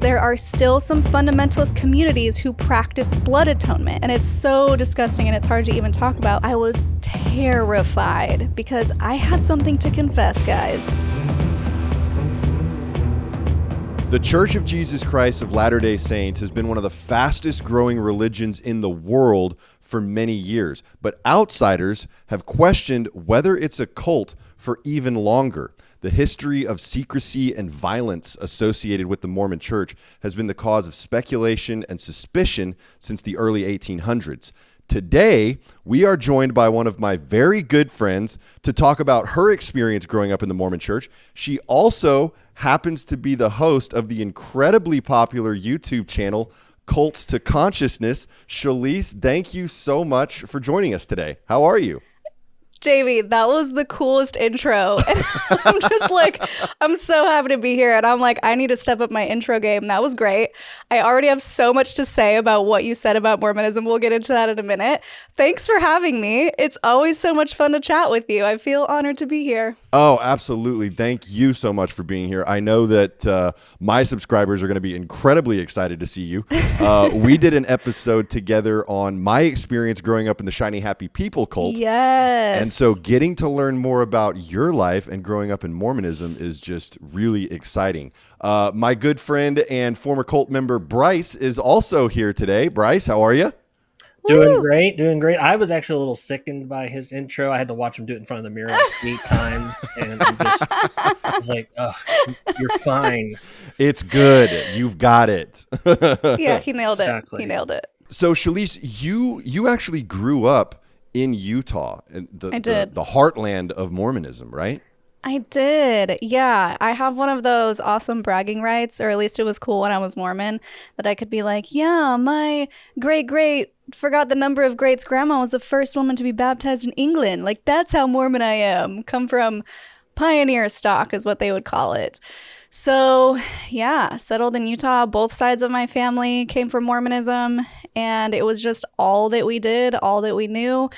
there are still some fundamentalist communities who practice blood atonement, and it's so disgusting and it's hard to even talk about. I was terrified because I had something to confess, guys. The Church of Jesus Christ of Latter-day Saints has been one of the fastest growing religions in the world for many years, but outsiders have questioned whether it's a cult for even longer. The history of secrecy and violence associated with the Mormon Church has been the cause of speculation and suspicion since the early 1800s. Today, we are joined by one of my very good friends to talk about her experience growing up in the Mormon Church. She also happens to be the host of the incredibly popular YouTube channel, Cults to Consciousness. Shelise, thank you so much for joining us today. How are you? Davey, that was the coolest intro. And I'm just like, I'm so happy to be here. And I'm like, I need to step up my intro game. That was great. I already have so much to say about what you said about Mormonism. We'll get into that in a minute. Thanks for having me. It's always so much fun to chat with you. I feel honored to be here. Oh, absolutely. Thank you so much for being here. I know that my subscribers are going to be incredibly excited to see you. We did an episode together on my experience growing up in the Shiny Happy People cult. Yes. And so getting to learn more about your life and growing up in Mormonism is just really exciting. My good friend and former cult member Brice is also here today. Brice, how are you? Doing great. I was actually a little sickened by his intro. I had to watch him do it in front of the mirror like 8 times, and I was like, "Oh, you're fine. It's good. You've got it." Yeah, he nailed it. Exactly. He nailed it. So, Shelise, you actually grew up in Utah, in I did. the heartland of Mormonism, right? I did. Yeah. I have one of those awesome bragging rights, or at least it was cool when I was Mormon, that I could be like, yeah, my great forgot the number of greats grandma was the first woman to be baptized in England. Like, that's how Mormon I am. Come from pioneer stock is what they would call it. So yeah, settled in Utah. Both sides of my family came from Mormonism, and it was just all that we did, all that we knew.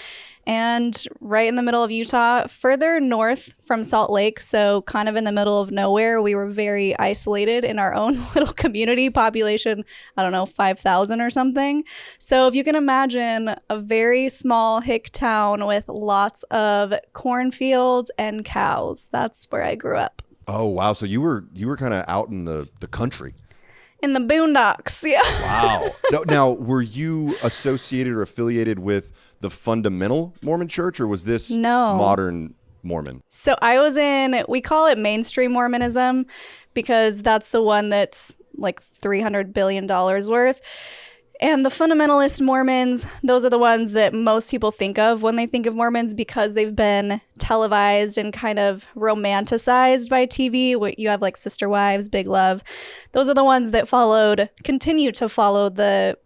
And right in the middle of Utah, further north from Salt Lake, so kind of in the middle of nowhere, we were very isolated in our own little community population, I don't know, 5,000 or something. So if you can imagine a very small hick town with lots of cornfields and cows, that's where I grew up. Oh, wow. So you were kind of out in the country. In the boondocks, yeah. Wow. Now, were you associated or affiliated with the fundamental Mormon church, or was this modern Mormon? So I was in, we call it mainstream Mormonism because that's the one that's like $300 billion worth. And the fundamentalist Mormons, those are the ones that most people think of when they think of Mormons because they've been televised and kind of romanticized by TV. You have like Sister Wives, Big Love. Those are the ones that continue to follow the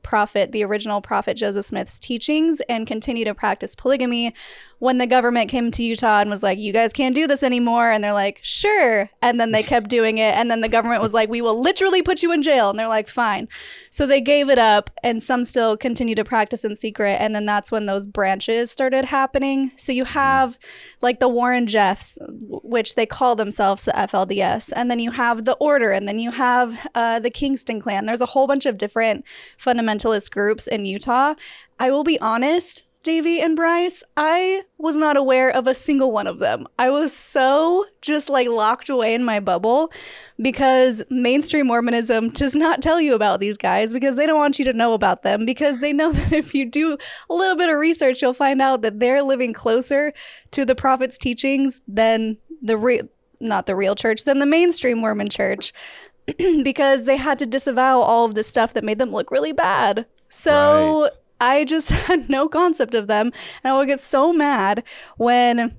original prophet Joseph Smith's teachings and continue to practice polygamy. When the government came to Utah and was like, you guys can't do this anymore. And they're like, sure. And then they kept doing it. And then the government was like, we will literally put you in jail. And they're like, fine. So they gave it up, and some still continue to practice in secret. And then that's when those branches started happening. So you have like the Warren Jeffs, which they call themselves the FLDS. And then you have the Order. And then you have the Kingston Clan. There's a whole bunch of different fundamentalist groups in Utah. I will be honest, Davey and Brice, I was not aware of a single one of them. I was so just like locked away in my bubble because mainstream Mormonism does not tell you about these guys because they don't want you to know about them, because they know that if you do a little bit of research, you'll find out that they're living closer to the prophet's teachings than not the real church, than the mainstream Mormon church, because they had to disavow all of the stuff that made them look really bad. So Right. I just had no concept of them. And I would get so mad when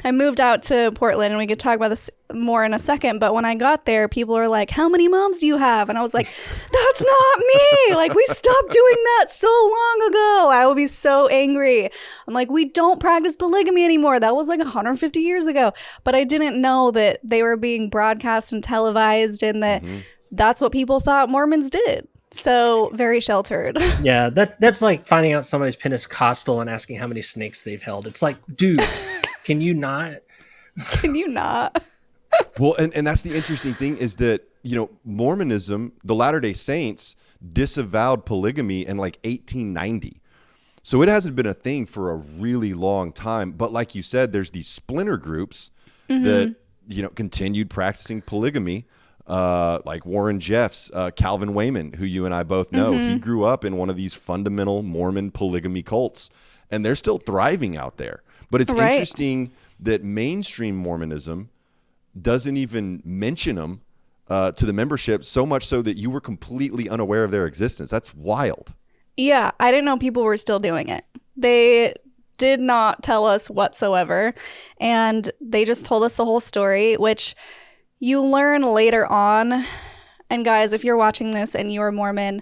I moved out to Portland, and we could talk about this more in a second. But when I got there, people were like, how many moms do you have? And I was like, that's not me. Like, we stopped doing that so long ago. I would be so angry. I'm like, we don't practice polygamy anymore. That was like 150 years ago. But I didn't know that they were being broadcast and televised, and that that's what people thought Mormons did. So very sheltered. Yeah, that's like finding out somebody's Pentecostal and asking how many snakes they've held. It's like, dude, can you not? Can you not? Well, and that's the interesting thing is that Mormonism, the Latter-day Saints disavowed polygamy in like 1890. So it hasn't been a thing for a really long time. But like you said, there's these splinter groups that, continued practicing polygamy, like Warren Jeffs, Calvin Wayman, who you and I both know. He grew up in one of these fundamental Mormon polygamy cults, and they're still thriving out there. But it's interesting that mainstream Mormonism doesn't even mention them to the membership, so much so that you were completely unaware of their existence. That's wild. Yeah, I didn't know people were still doing it. They did not tell us whatsoever, and they just told us the whole story, which you learn later on. And guys, if you're watching this and you're Mormon,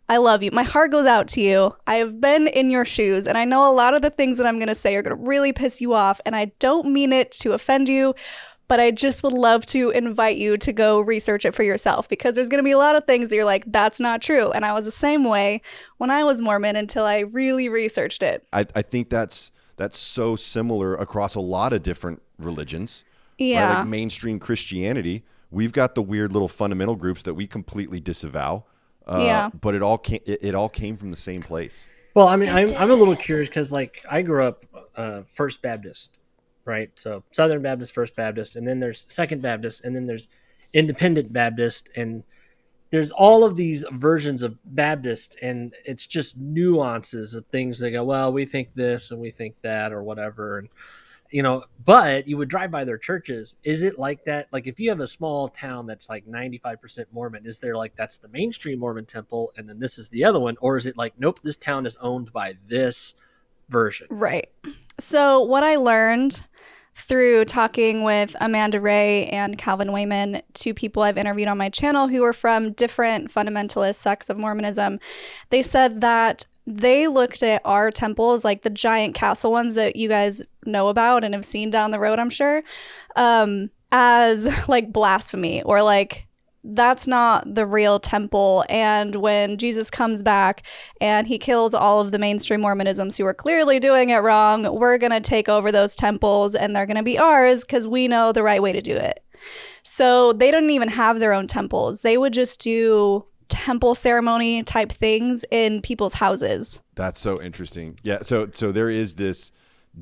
I love you. My heart goes out to you. I have been in your shoes, and I know a lot of the things that I'm going to say are going to really piss you off, and I don't mean it to offend you, but I just would love to invite you to go research it for yourself, because there's going to be a lot of things that you're like, that's not true. And I was the same way when I was Mormon until I really researched it. I think that's so similar across a lot of different religions. Yeah. Right? Like mainstream Christianity, we've got the weird little fundamental groups that we completely disavow. But it all came from the same place. Well, I mean, I'm a little curious because, like, I grew up First Baptist, right? So Southern Baptist, First Baptist, and then there's Second Baptist, and then there's Independent Baptist, and there's all of these versions of Baptist, and it's just nuances of things. They go, well, we think this and we think that or whatever, and but you would drive by their churches. Is it like that? Like, if you have a small town that's like 95% Mormon, is there like, that's the mainstream Mormon temple and then this is the other one? Or is it like, nope, this town is owned by this version? Right. So what I learned through talking with Amanda Ray and Calvin Wayman, two people I've interviewed on my channel who are from different fundamentalist sects of Mormonism, they said that they looked at our temples, like the giant castle ones that you guys know about and have seen down the road, I'm sure, as like blasphemy, or like, that's not the real temple. And when Jesus comes back and he kills all of the mainstream Mormonisms who are clearly doing it wrong, we're going to take over those temples and they're going to be ours because we know the right way to do it. So they didn't even have their own temples. They would just do temple ceremony type things in people's houses. That's so interesting. Yeah. So there is this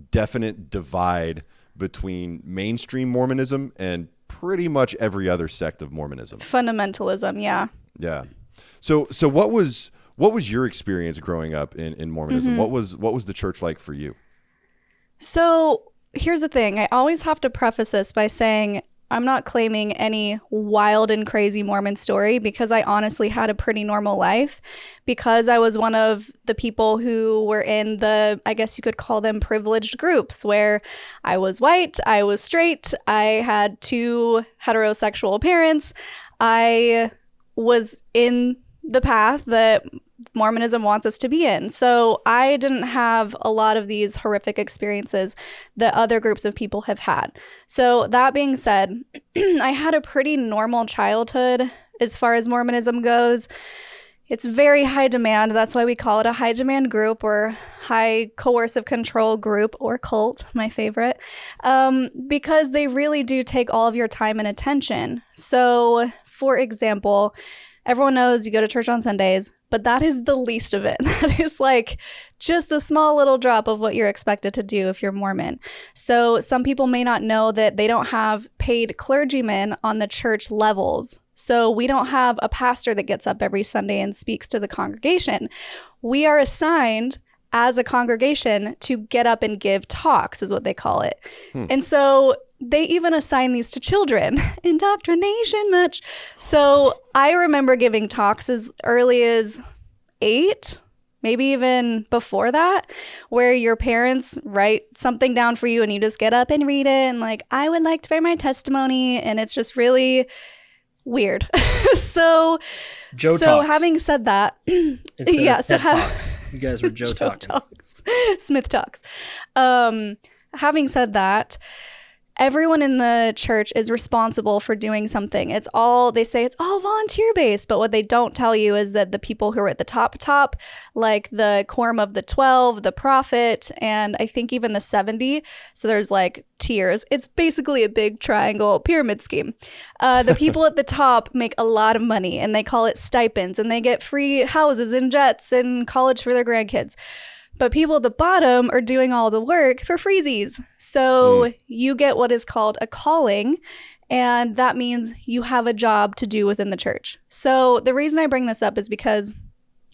definite divide between mainstream Mormonism and pretty much every other sect of Mormonism. Fundamentalism. Yeah. Yeah. So what was your experience growing up in Mormonism? Mm-hmm. What was the church like for you? So here's the thing. I always have to preface this by saying I'm not claiming any wild and crazy Mormon story, because I honestly had a pretty normal life, because I was one of the people who were in the, I guess you could call them privileged groups, where I was white, I was straight, I had two heterosexual parents, I was in the path that Mormonism wants us to be in. So I didn't have a lot of these horrific experiences that other groups of people have had. So that being said, I had a pretty normal childhood as far as Mormonism goes. It's very high demand. That's why we call it a high demand group, or high coercive control group, or cult, my favorite, because they really do take all of your time and attention. So, for example, everyone knows you go to church on Sundays, but that is the least of it. That is like just a small little drop of what you're expected to do if you're Mormon. So some people may not know that they don't have paid clergymen on the church levels. So we don't have a pastor that gets up every Sunday and speaks to the congregation. We are assigned as a congregation to get up and give talks, is what they call it. And so they even assign these to children. Indoctrination much. So I remember giving talks as early as 8, maybe even before that, where your parents write something down for you and you just get up and read it and like, I would like to bear my testimony. And it's just really weird. So Talks. having said that, yeah, so Talks. You guys were Joe Talks. Smith Talks. Having said that, everyone in the church is responsible for doing something. They say it's all volunteer based, but what they don't tell you is that the people who are at the top, like the quorum of the 12, the prophet, and I think even the 70. So there's like tiers. It's basically a big triangle pyramid scheme. The people at the top make a lot of money, and they call it stipends, and they get free houses and jets and college for their grandkids. But people at the bottom are doing all the work for freezies. So you get what is called a calling, and that means you have a job to do within the church. So the reason I bring this up is because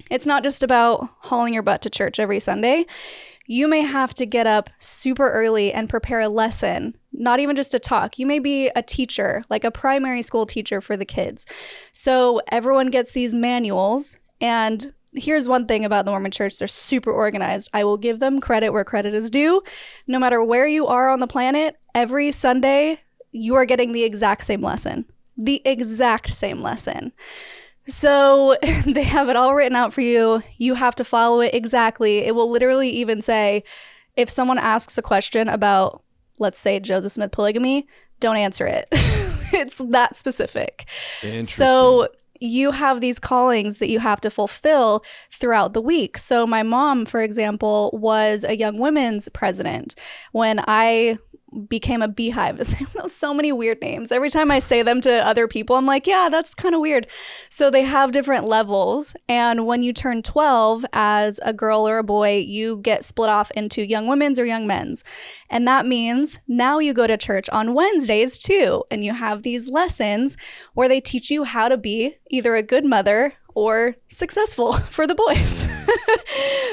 it's not just about hauling your butt to church every Sunday. You may have to get up super early and prepare a lesson, not even just a talk. You may be a teacher, like a primary school teacher for the kids. So everyone gets these manuals, and here's one thing about the Mormon church. They're super organized. I will give them credit where credit is due. No matter where you are on the planet, every Sunday, you are getting the exact same lesson. The exact same lesson. So they have it all written out for you. You have to follow it exactly. It will literally even say, if someone asks a question about, let's say, Joseph Smith polygamy, don't answer it. It's that specific. Interesting. So you have these callings that you have to fulfill throughout the week. So my mom, for example, was a young women's president when I became a beehive. So many weird names. Every time I say them to other people, I'm like, yeah, that's kind of weird. So they have different levels. And when you turn 12 as a girl or a boy, you get split off into young women's or young men's. And that means now you go to church on Wednesdays too. And you have these lessons where they teach you how to be either a good mother or successful for the boys.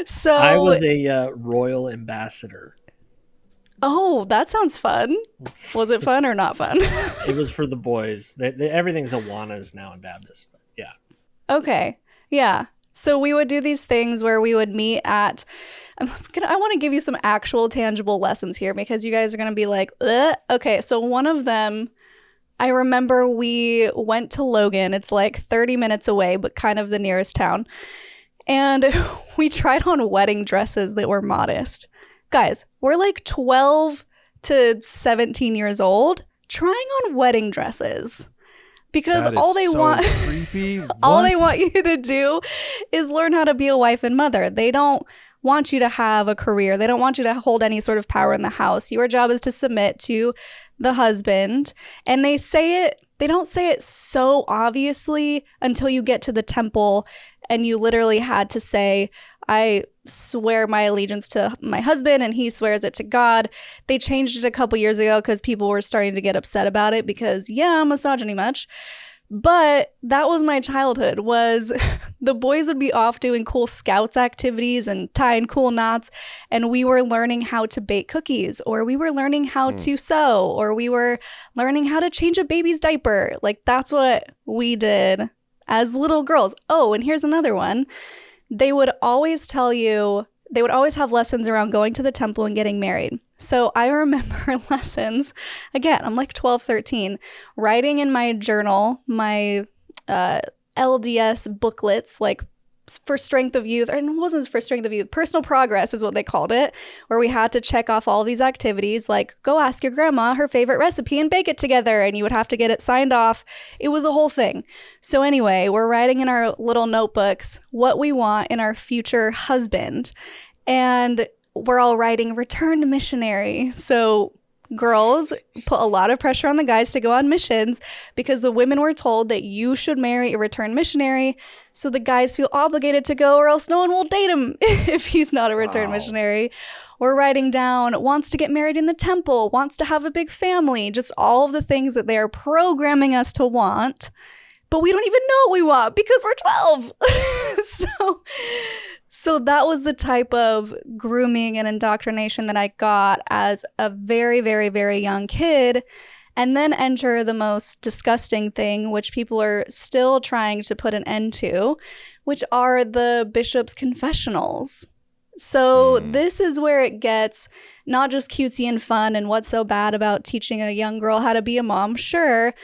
So I was a royal ambassador. Oh, that sounds fun. Was it fun or not fun? It was for the boys. Everything's Awanas now in Baptist. Yeah. Okay. Yeah. So we would do these things where we would meet at, I want to give you some actual tangible lessons here because you guys are going to be like, ugh. Okay. So one of them, I remember we went to Logan. It's like 30 minutes away, but kind of the nearest town. And we tried on wedding dresses that were modest. Guys, we're like 12 to 17 years old trying on wedding dresses because all they want you to do is learn how to be a wife and mother. They don't want you to have a career. They don't want you to hold any sort of power in the house. Your job is to submit to the husband. And they don't say it so obviously until you get to the temple and you literally had to say, I swear my allegiance to my husband and he swears it to God. They changed it a couple years ago because people were starting to get upset about it because, misogyny much. But that was my childhood, was the boys would be off doing cool scouts activities and tying cool knots, and we were learning how to bake cookies, or we were learning how to sew, or we were learning how to change a baby's diaper. Like, that's what we did as little girls. Oh, and here's another one. They would always have lessons around going to the temple and getting married. So I remember lessons, again, I'm like 12, 13, writing in my journal, my LDS booklets, like for Strength of Youth, and it wasn't for Strength of Youth, Personal Progress is what they called it, where we had to check off all these activities, like go ask your grandma her favorite recipe and bake it together, and you would have to get it signed off. It was a whole thing. So anyway, we're writing in our little notebooks what we want in our future husband, and we're all writing returned missionary. So girls put a lot of pressure on the guys to go on missions because the women were told that you should marry a returned missionary. So the guys feel obligated to go or else no one will date him if he's not a returned missionary. We're writing down wants to get married in the temple, wants to have a big family, just all of the things that they are programming us to want. But we don't even know what we want because we're 12. So that was the type of grooming and indoctrination that I got as a very, very, very young kid. And then enter the most disgusting thing, which people are still trying to put an end to, which are the bishop's confessionals. So this is where it gets not just cutesy and fun and what's so bad about teaching a young girl how to be a mom, sure,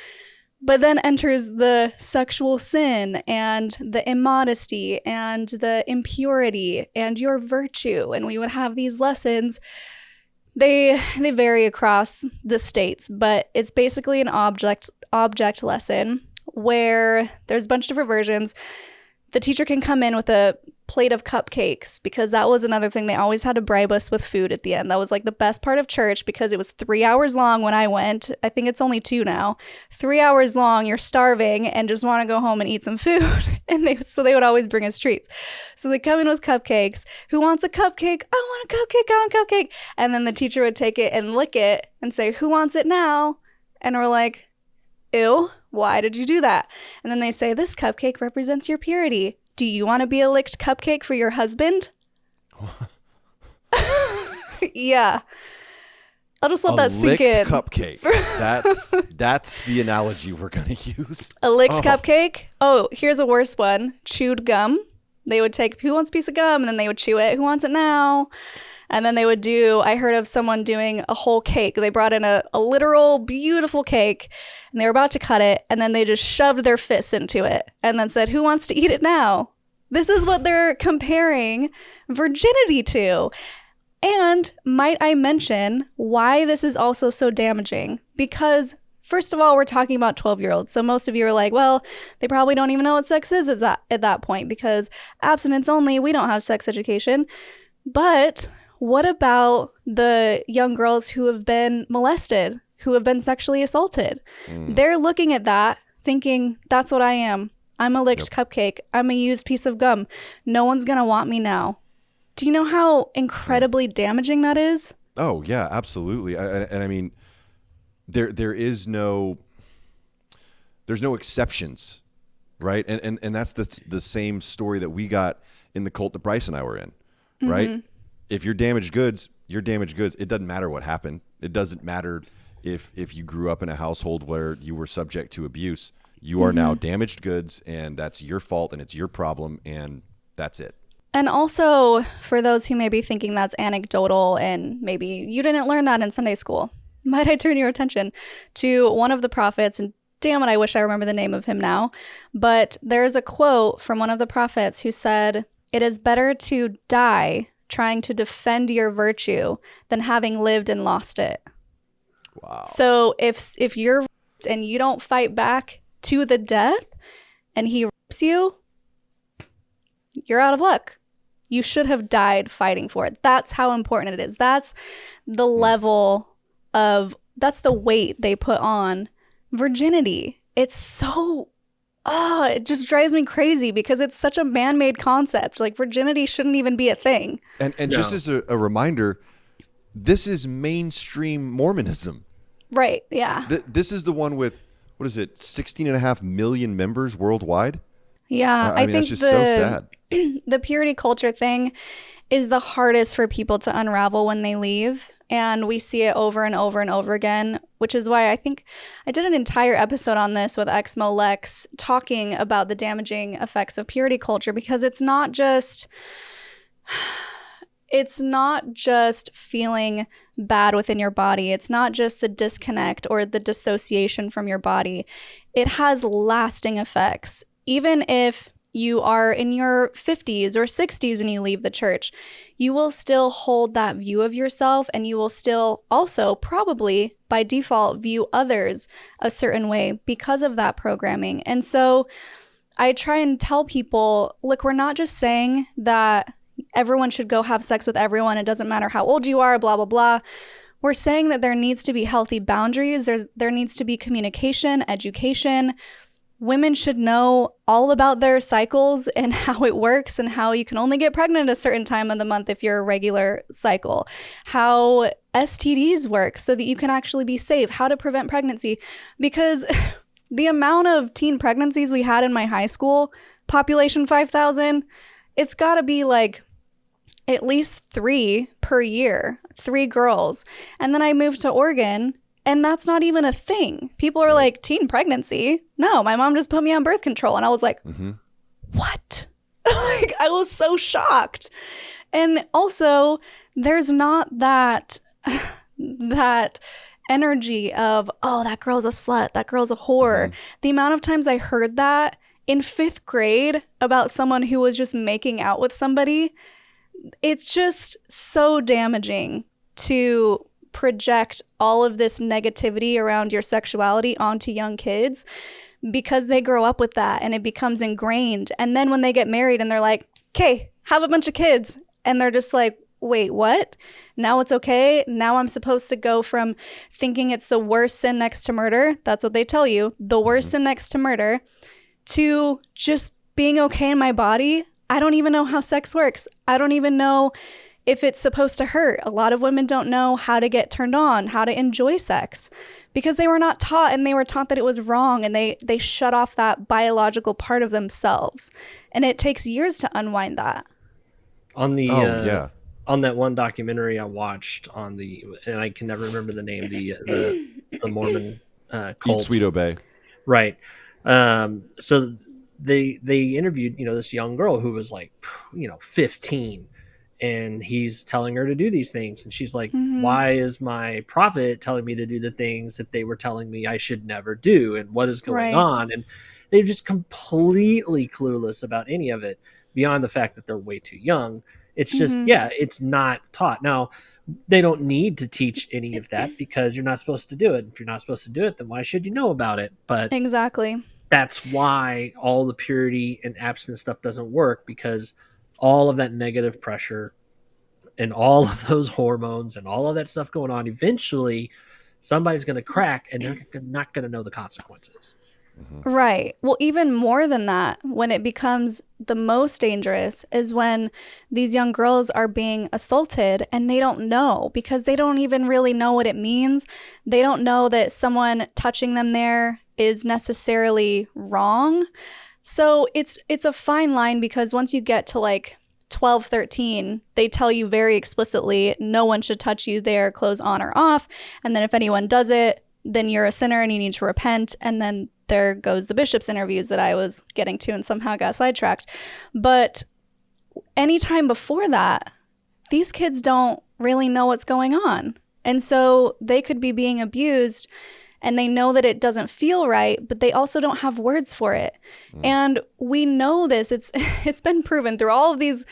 but then enters the sexual sin and the immodesty and the impurity and your virtue. And we would have these lessons They vary across the states, but it's basically an object lesson where there's a bunch of different versions. The teacher can come in with a plate of cupcakes, because that was another thing. They always had to bribe us with food at the end. That was like the best part of church, because it was 3 hours long when I went. I think it's only 2 now. 3 hours long, you're starving and just want to go home and eat some food. And they would always bring us treats. So they come in with cupcakes. Who wants a cupcake? I want a cupcake. I want a cupcake. And then the teacher would take it and lick it and say, who wants it now? And we're like, ew, why did you do that? And then they say, this cupcake represents your purity. Do you want to be a licked cupcake for your husband? Yeah. I'll just let that sink in. Cupcake. That's the analogy we're going to use. A licked cupcake? Oh, here's a worse one. Chewed gum. They would take, who wants a piece of gum? And then they would chew it. Who wants it now? And then they would I heard of someone doing a whole cake. They brought in a literal beautiful cake, and they were about to cut it, and then they just shoved their fists into it and then said, who wants to eat it now? This is what they're comparing virginity to. And might I mention why this is also so damaging? Because first of all, we're talking about 12-year-olds. So most of you are like, well, they probably don't even know what sex is at that point, because abstinence only, we don't have sex education. But what about the young girls who have been molested, who have been sexually assaulted? They're looking at that thinking, that's what I am. I'm a licked cupcake. I'm a used piece of gum. No one's going to want me now. Do you know how incredibly damaging that is? Oh, yeah, absolutely. And I mean, there's no exceptions, right? And that's the same story that we got in the cult that Brice and I were in, right? Mm-hmm. If you're damaged goods, you're damaged goods. It doesn't matter what happened. It doesn't matter if you grew up in a household where you were subject to abuse. You are now damaged goods, and that's your fault, and it's your problem, and that's it. And also, for those who may be thinking that's anecdotal and maybe you didn't learn that in Sunday school, might I turn your attention to one of the prophets, and damn it, I wish I remember the name of him now, but there's a quote from one of the prophets who said, "It is better to die trying to defend your virtue than having lived and lost it." Wow. So if you're raped and you don't fight back to the death and he rapes you, you're out of luck. You should have died fighting for it. That's how important it is. That's the level of, that's the weight they put on virginity. It's so, it just drives me crazy because it's such a man-made concept. Like, virginity shouldn't even be a thing. And no. Just as a reminder, this is mainstream Mormonism. Right, yeah. This is the one with, what is it, 16.5 million members worldwide? Yeah, I mean, think that's just so sad. The purity culture thing is the hardest for people to unravel when they leave. And we see it over and over and over again, which is why I think I did an entire episode on this with ex-Mormon talking about the damaging effects of purity culture, because it's not just feeling bad within your body. It's not just the disconnect or the dissociation from your body. It has lasting effects. Even if you are in your 50s or 60s and you leave the church, you will still hold that view of yourself, and you will still also probably by default view others a certain way because of that programming. And so I try and tell people, look, we're not just saying that everyone should go have sex with everyone. It doesn't matter how old you are, blah, blah, blah. We're saying that there needs to be healthy boundaries. There needs to be communication, education. Women should know all about their cycles and how it works, and how you can only get pregnant at a certain time of the month if you're a regular cycle, how STDs work so that you can actually be safe, how to prevent pregnancy. Because the amount of teen pregnancies we had in my high school, population 5,000, it's got to be like at least 3 per year, 3 girls. And then I moved to Oregon, and that's not even a thing. People are like, teen pregnancy? No, my mom just put me on birth control. And I was like, what? Like, I was so shocked. And also, there's not that energy of, oh, that girl's a slut, that girl's a whore. The amount of times I heard that in 5th grade about someone who was just making out with somebody, it's just so damaging. to project all of this negativity around your sexuality onto young kids because they grow up with that and it becomes ingrained. And then when they get married and they're like, okay, have a bunch of kids. And they're just like, wait, what? Now it's okay? Now I'm supposed to go from thinking it's the worst sin next to murder. That's what they tell you. The worst sin next to murder, to just being okay in my body. I don't even know how sex works. I don't even know if it's supposed to hurt. A lot of women don't know how to get turned on, how to enjoy sex, because they were not taught, and they were taught that it was wrong, and they shut off that biological part of themselves. And it takes years to unwind that. On the on that one documentary I watched and I can never remember the name, the Mormon cult. Eat Sweet Obey. Right. So they interviewed, this young girl who was like, 15, and he's telling her to do these things. And she's like, why is my prophet telling me to do the things that they were telling me I should never do? And what is going on? And they're just completely clueless about any of it beyond the fact that they're way too young. It's just, it's not taught. Now, they don't need to teach any of that because you're not supposed to do it. If you're not supposed to do it, then why should you know about it? But exactly. That's why all the purity and abstinence stuff doesn't work, because all of that negative pressure and all of those hormones and all of that stuff going on, eventually somebody's going to crack and they're not going to know the consequences. Right. Well, even more than that, when it becomes the most dangerous is when these young girls are being assaulted and they don't know, because they don't even really know what it means. They don't know that someone touching them there is necessarily wrong. So it's a fine line, because once you get to like 12, 13, they tell you very explicitly no one should touch you there, clothes on or off. And then if anyone does it, then you're a sinner and you need to repent. And then there goes the bishop's interviews that I was getting to and somehow got sidetracked. But anytime before that, these kids don't really know what's going on. And so they could be being abused and they know that it doesn't feel right, but they also don't have words for it. And we know this. It's been proven through all of these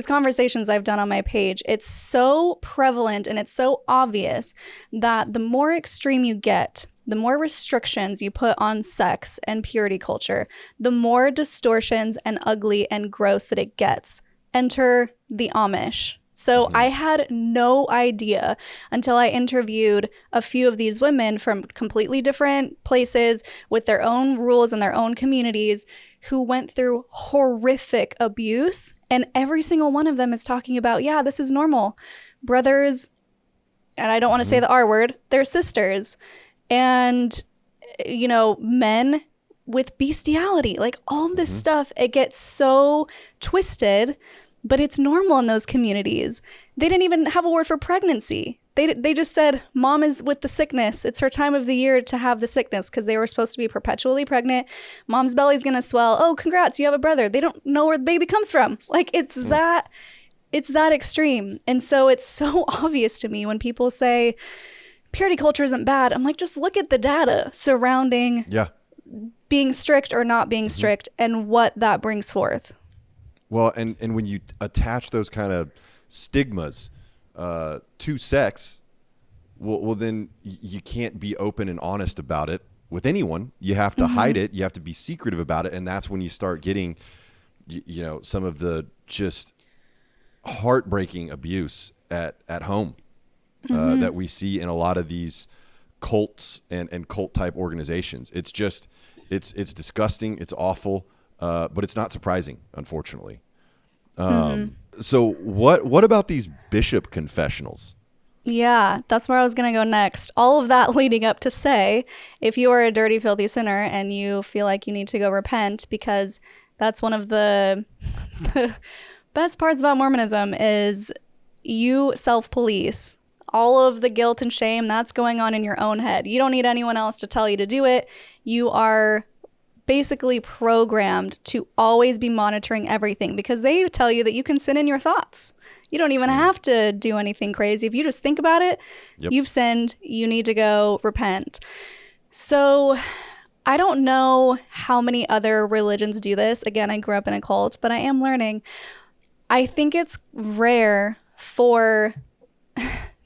conversations I've done on my page. It's so prevalent and it's so obvious that the more extreme you get, the more restrictions you put on sex and purity culture, the more distortions and ugly and gross that it gets. Enter the Amish. So I had no idea until I interviewed a few of these women from completely different places with their own rules and their own communities who went through horrific abuse. And every single one of them is talking about, yeah, this is normal. Brothers, and I don't want to say the R word, they're sisters. And, men with bestiality, like all of this stuff, it gets so twisted, but it's normal in those communities. They didn't even have a word for pregnancy. They just said, mom is with the sickness. It's her time of the year to have the sickness, because they were supposed to be perpetually pregnant. Mom's belly's going to swell. Oh, congrats, you have a brother. They don't know where the baby comes from. Like it's that extreme. And so it's so obvious to me when people say purity culture isn't bad. I'm like, just look at the data surrounding being strict or not being strict and what that brings forth. Well, and when you attach those kind of stigmas to sex, well, then you can't be open and honest about it with anyone. You have to hide it. You have to be secretive about it. And that's when you start getting, some of the just heartbreaking abuse at home that we see in a lot of these cults and cult type organizations. It's just, it's disgusting. It's awful. But it's not surprising, unfortunately. So what about these bishop confessionals? Yeah, that's where I was going to go next. All of that leading up to say, if you are a dirty, filthy sinner and you feel like you need to go repent, because that's one of the best parts about Mormonism is you self-police. All of the guilt and shame, that's going on in your own head. You don't need anyone else to tell you to do it. You are basically programmed to always be monitoring everything, because they tell you that you can sin in your thoughts. You don't even have to do anything crazy. If you just think about it, you've sinned. You need to go repent. So I don't know how many other religions do this. Again, I grew up in a cult, but I am learning. I think it's rare for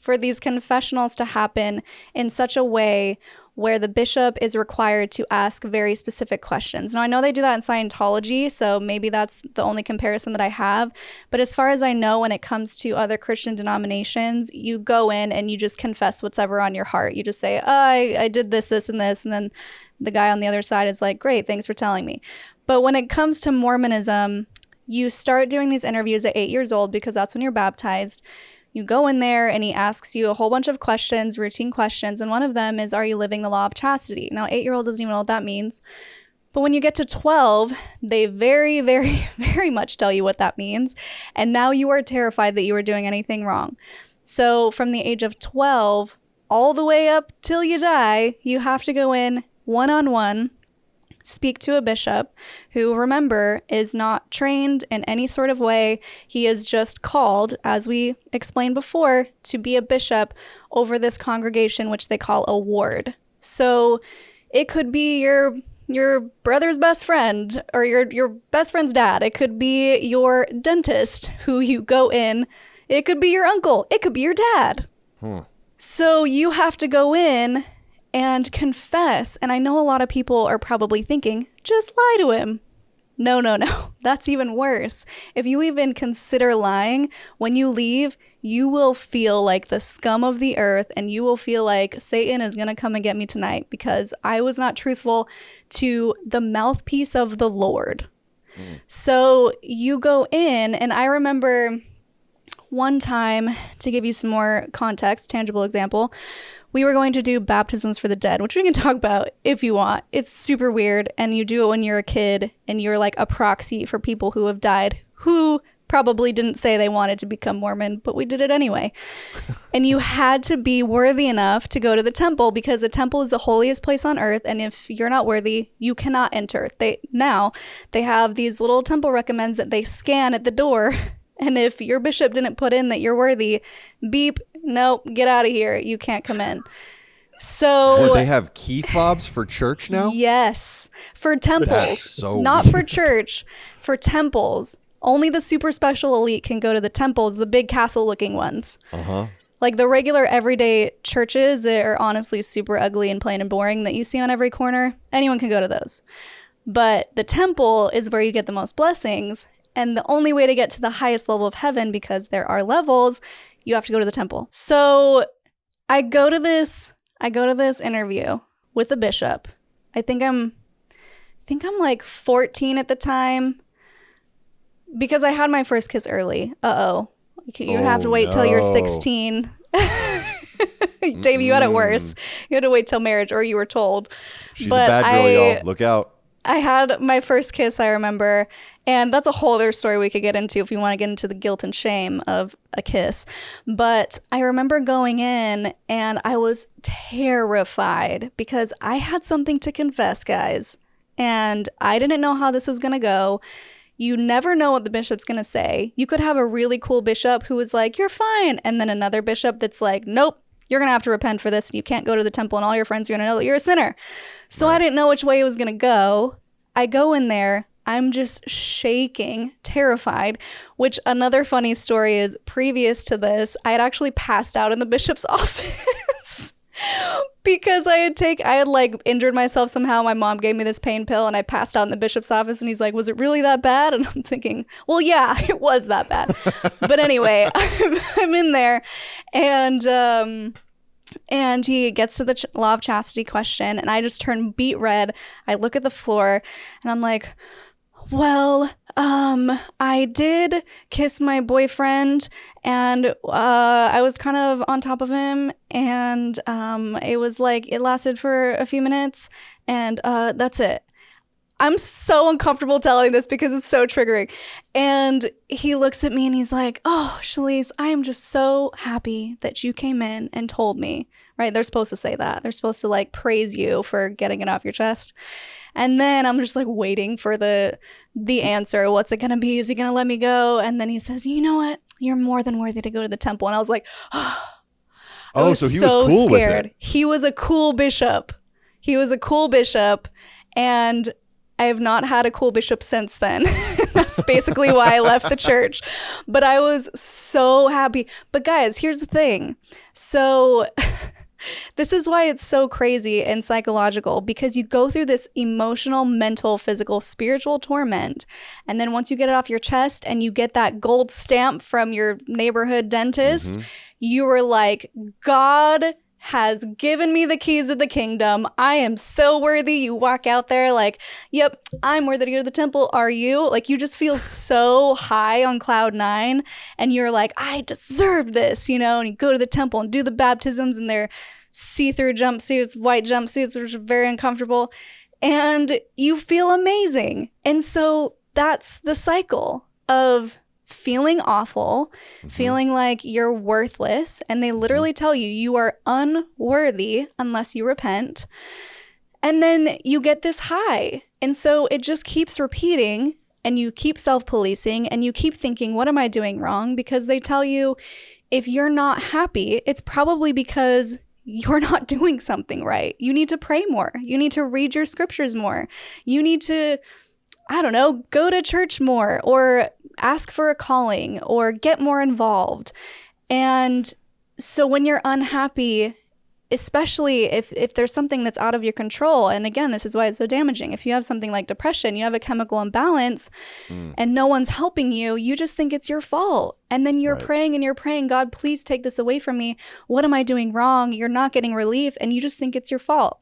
for these confessionals to happen in such a way where the bishop is required to ask very specific questions. Now, I know they do that in Scientology, so maybe that's the only comparison that I have. But as far as I know, when it comes to other Christian denominations, you go in and you just confess what's ever on your heart. You just say, oh, I did this, this, and this. And then the guy on the other side is like, great, thanks for telling me. But when it comes to Mormonism, you start doing these interviews at 8 years old because that's when you're baptized. You go in there and he asks you a whole bunch of questions, routine questions. And one of them is, are you living the law of chastity? Now, 8-year-old doesn't even know what that means. But when you get to 12, they very, very, very much tell you what that means. And now you are terrified that you are doing anything wrong. So from the age of 12 all the way up till you die, you have to go in one-on-one, speak to a bishop who, remember, is not trained in any sort of way. He is just called, as we explained before, to be a bishop over this congregation, which they call a ward. So it could be your brother's best friend or your best friend's dad. It could be your dentist who you go in. It could be your uncle. It could be your dad. So you have to go in and confess. And I know a lot of people are probably thinking, just lie to him. No. That's even worse. If you even consider lying, when you leave, you will feel like the scum of the earth, and you will feel like Satan is going to come and get me tonight because I was not truthful to the mouthpiece of the Lord. So you go in, and I remember one time, to give you some more context, tangible example, we were going to do baptisms for the dead, which we can talk about if you want. It's super weird, and you do it when you're a kid, and you're like a proxy for people who have died, who probably didn't say they wanted to become Mormon, but we did it anyway. And you had to be worthy enough to go to the temple, because the temple is the holiest place on earth, and if you're not worthy, you cannot enter. They have these little temple recommends that they scan at the door, and if your bishop didn't put in that you're worthy, beep, nope, get out of here. You can't come in. So they have key fobs for church now? Yes. For temples. That's so not weird. for church. For temples. Only the super special elite can go to the temples, the big castle looking ones. Like the regular everyday churches that are honestly super ugly and plain and boring that you see on every corner, anyone can go to those. But the temple is where you get the most blessings. And the only way to get to the highest level of heaven, because there are levels, you have to go to the temple. So I go to this interview with a bishop. I think I'm like 14 at the time, because I had my first kiss early. You have to wait till you're 16. Davey, you had it worse. You had to wait till marriage, or you were told. She's a bad girl, y'all. Look out. I had my first kiss, I remember, and that's a whole other story we could get into if you want to get into the guilt and shame of a kiss. But I remember going in, and I was terrified because I had something to confess, guys, and I didn't know how this was going to go. You never know what the bishop's going to say. You could have a really cool bishop who was like, you're fine, and then another bishop that's like, nope, you're going to have to repent for this. You can't go to the temple, and all your friends are going to know that you're a sinner. So I didn't know which way it was going to go. I go in there. I'm just shaking, terrified, which another funny story is, previous to this, I had actually passed out in the bishop's office because I had like injured myself somehow. My mom gave me this pain pill, and I passed out in the bishop's office, and he's like, was it really that bad? And I'm thinking, well, yeah, it was that bad. But anyway, I'm in there, and he gets to the law of chastity question, and I just turn beet red. I look at the floor, and I'm like, well, I did kiss my boyfriend, and I was kind of on top of him, and it lasted for a few minutes, and that's it. I'm so uncomfortable telling this because it's so triggering. And he looks at me and he's like, oh, Shelise, I am just so happy that you came in and told me. Right? They're supposed to say that. They're supposed to like praise you for getting it off your chest. And then I'm just like waiting for the answer. What's it going to be? Is he going to let me go? And then he says, you know what? You're more than worthy to go to the temple. And I was like, oh, so he was cool with it. He was a cool bishop. And I have not had a cool bishop since then. That's basically why I left the church. But I was so happy. But guys, here's the thing. So this is why it's so crazy and psychological, because you go through this emotional, mental, physical, spiritual torment. And then once you get it off your chest and you get that gold stamp from your neighborhood dentist, you are like, God has given me the keys of the kingdom. I am so worthy. You walk out there like, yep, I'm worthy to go to the temple. Are you? Like, you just feel so high on cloud nine, and you're like, I deserve this, you know, and you go to the temple and do the baptisms in their see-through jumpsuits, white jumpsuits, which are very uncomfortable, and you feel amazing. And so that's the cycle of feeling awful, feeling like you're worthless, and they literally tell you you are unworthy unless you repent. And then you get this high. And so it just keeps repeating, and you keep self-policing, and you keep thinking, what am I doing wrong? Because they tell you if you're not happy, it's probably because you're not doing something right. You need to pray more. You need to read your scriptures more. You need to, I don't know, go to church more, or ask for a calling, or get more involved. And so when you're unhappy, especially if there's something that's out of your control, and again, this is why it's so damaging. If you have something like depression, you have a chemical imbalance and no one's helping you, you just think it's your fault. And then you're praying and you're praying, God, please take this away from me. What am I doing wrong? You're not getting relief, and you just think it's your fault.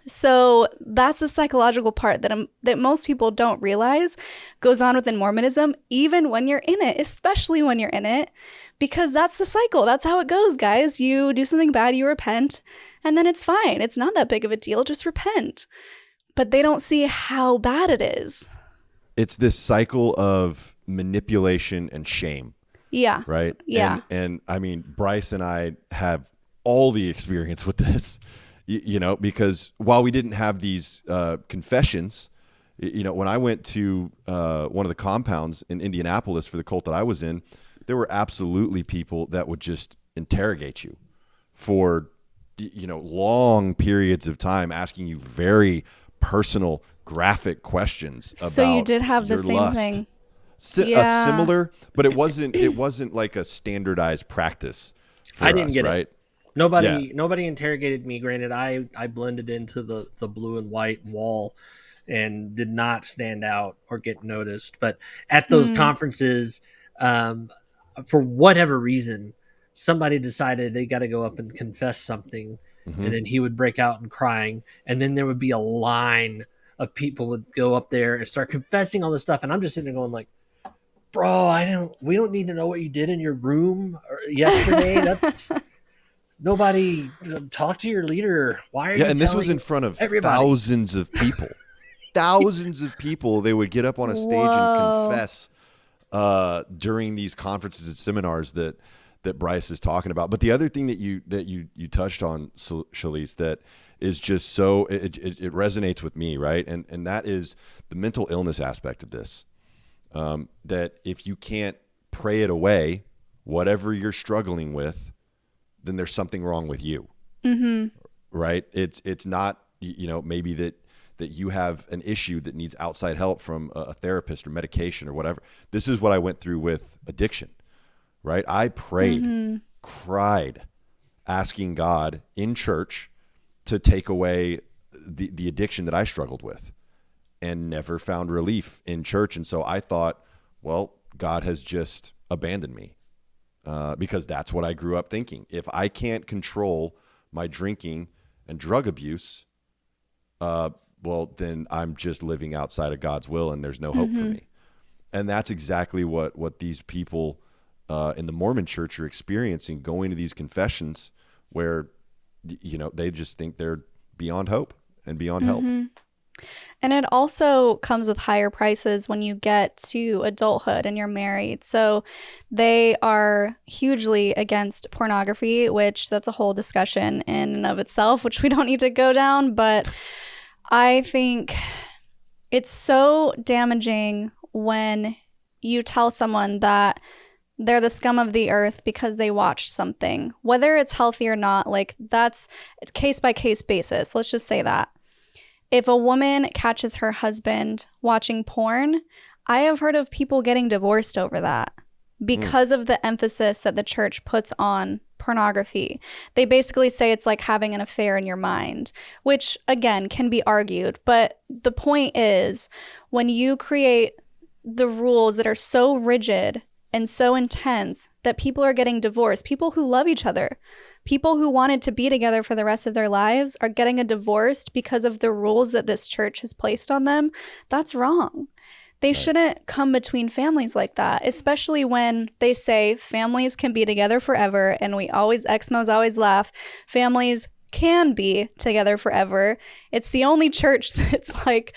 So that's the psychological part that most people don't realize goes on within Mormonism, even when you're in it, especially when you're in it, because that's the cycle. That's how it goes, guys. You do something bad, you repent, and then it's fine. It's not that big of a deal. Just repent. But they don't see how bad it is. It's this cycle of manipulation and shame. Yeah. Right? Yeah. And I mean, Brice and I have all the experience with this. You know, because while we didn't have these confessions, you know, when I went to one of the compounds in Indianapolis for the cult that I was in, there were absolutely people that would just interrogate you for, you know, long periods of time, asking you very personal, graphic questions about so you did have the your same lust. thing. A similar, but it wasn't like a standardized practice for I didn't us, get right? it. Nobody interrogated me. Granted, I blended into the blue and white wall and did not stand out or get noticed. But at those conferences, for whatever reason, somebody decided they got to go up and confess something, and then he would break out in crying, and then there would be a line of people would go up there and start confessing all this stuff, and I'm just sitting there going like, bro, we don't need to know what you did in your room yesterday. That's nobody. Talk to your leader. Why are you? And this was in front of everybody? Thousands of people. Thousands of people. They would get up on a stage and confess during these conferences and seminars that Brice is talking about. But the other thing that you touched on, Shelise, that is just so it resonates with me, right? And that is the mental illness aspect of this. That if you can't pray it away, whatever you're struggling with, then there's something wrong with you, right? It's not, you know, maybe that you have an issue that needs outside help from a therapist or medication or whatever. This is what I went through with addiction, right? I prayed, cried, asking God in church to take away the addiction that I struggled with, and never found relief in church. And so I thought, well, God has just abandoned me. Because that's what I grew up thinking. If I can't control my drinking and drug abuse, well, then I'm just living outside of God's will, and there's no hope for me. And that's exactly what these people in the Mormon church are experiencing, going to these confessions where, you know, they just think they're beyond hope and beyond help. And it also comes with higher prices when you get to adulthood and you're married. So they are hugely against pornography, which that's a whole discussion in and of itself, which we don't need to go down. But I think it's so damaging when you tell someone that they're the scum of the earth because they watched something, whether it's healthy or not. Like, that's case by case basis. Let's just say that. If a woman catches her husband watching porn, I have heard of people getting divorced over that because of the emphasis that the church puts on pornography. They basically say it's like having an affair in your mind, which again can be argued. But the point is, when you create the rules that are so rigid and so intense that people are getting divorced, people who love each other, people who wanted to be together for the rest of their lives are getting a divorce because of the rules that this church has placed on them, that's wrong. They shouldn't come between families like that, especially when they say families can be together forever. And ex-Mos always laugh, families can be together forever. It's the only church that's like,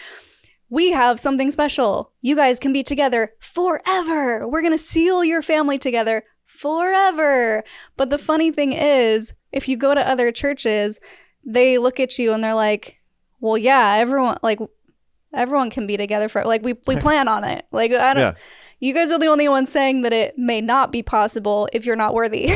we have something special. You guys can be together forever. We're going to seal your family together forever. But the funny thing is, if you go to other churches, they look at you and they're like, well, yeah, everyone can be together for, like, we plan on it. Like, I don't, you guys are the only ones saying that it may not be possible if you're not worthy.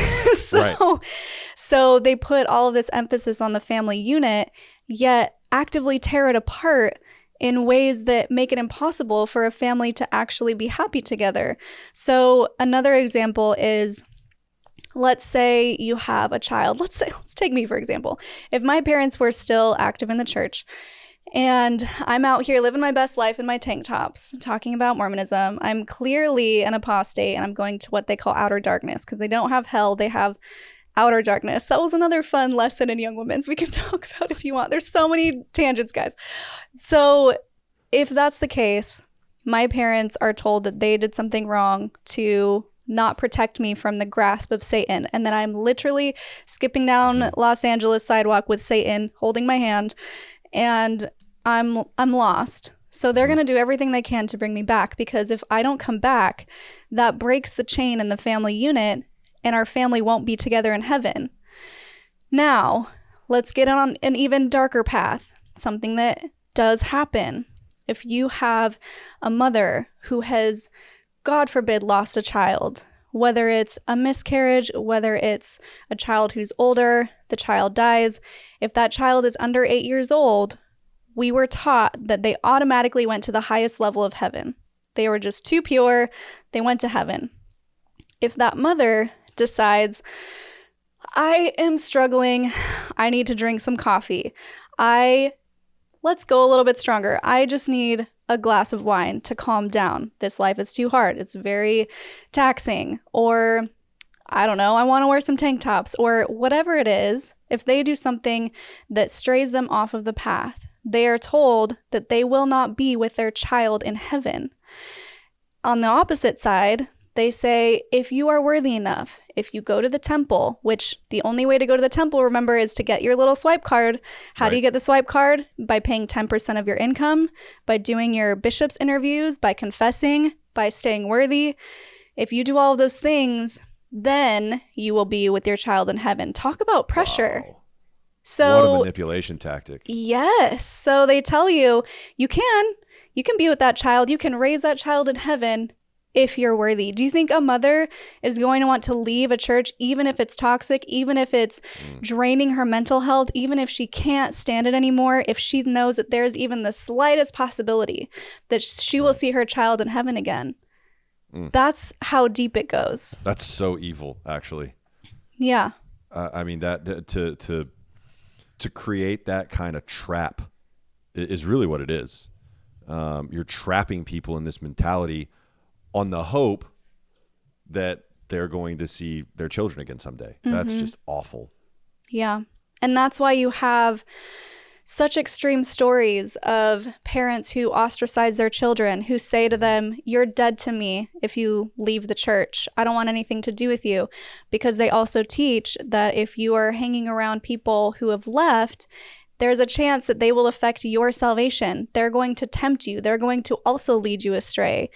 So they put all of this emphasis on the family unit, yet actively tear it apart in ways that make it impossible for a family to actually be happy together. So another example is, let's say you have a child. Let's take me, for example. If my parents were still active in the church, and I'm out here living my best life in my tank tops, talking about Mormonism. I'm clearly an apostate, and I'm going to what they call outer darkness, because they don't have hell, they have outer darkness. That was another fun lesson in Young Women's we can talk about if you want. There's so many tangents, guys. So if that's the case, my parents are told that they did something wrong to not protect me from the grasp of Satan, and that I'm literally skipping down Los Angeles sidewalk with Satan holding my hand, and I'm lost. So they're going to do everything they can to bring me back, because if I don't come back, that breaks the chain in the family unit, and our family won't be together in heaven. Now, let's get on an even darker path, something that does happen. If you have a mother who has, God forbid, lost a child, whether it's a miscarriage, whether it's a child who's older, the child dies, if that child is under 8 years old, we were taught that they automatically went to the highest level of heaven. They were just too pure, they went to heaven. If that mother decides, I am struggling, I need to drink some coffee, let's go a little bit stronger, I just need a glass of wine to calm down. This life is too hard. It's very taxing. Or, I don't know, I want to wear some tank tops, or whatever it is. If they do something that strays them off of the path, they are told that they will not be with their child in heaven. On the opposite side, they say, if you are worthy enough, if you go to the temple, which the only way to go to the temple, remember, is to get your little swipe card. How do you get the swipe card? By paying 10% of your income, by doing your bishop's interviews, by confessing, by staying worthy. If you do all of those things, then you will be with your child in heaven. Talk about pressure. Wow. So, what a manipulation tactic. Yes. So they tell you, you can be with that child. You can raise that child in heaven if you're worthy. Do you think a mother is going to want to leave a church, even if it's toxic, even if it's draining her mental health, even if she can't stand it anymore, if she knows that there's even the slightest possibility that she will see her child in heaven again? That's how deep it goes. That's so evil, actually. Yeah. I mean, that to create that kind of trap is really what it is. You're trapping people in this mentality on the hope that they're going to see their children again someday. That's just awful. Yeah. And that's why you have such extreme stories of parents who ostracize their children, who say to them, you're dead to me if you leave the church. I don't want anything to do with you. Because they also teach that if you are hanging around people who have left, there's a chance that they will affect your salvation. They're going to tempt you. They're going to also lead you astray.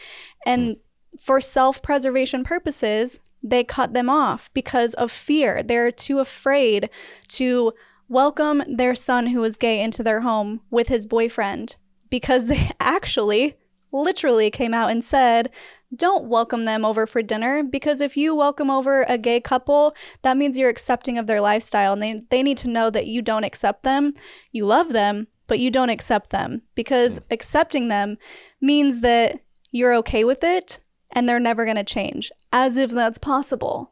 And for self-preservation purposes, they cut them off because of fear. They're too afraid to welcome their son who is gay into their home with his boyfriend, because they actually literally came out and said, don't welcome them over for dinner, because if you welcome over a gay couple, that means you're accepting of their lifestyle, and they need to know that you don't accept them. You love them, but you don't accept them, because accepting them means that you're okay with it and they're never going to change, as if that's possible.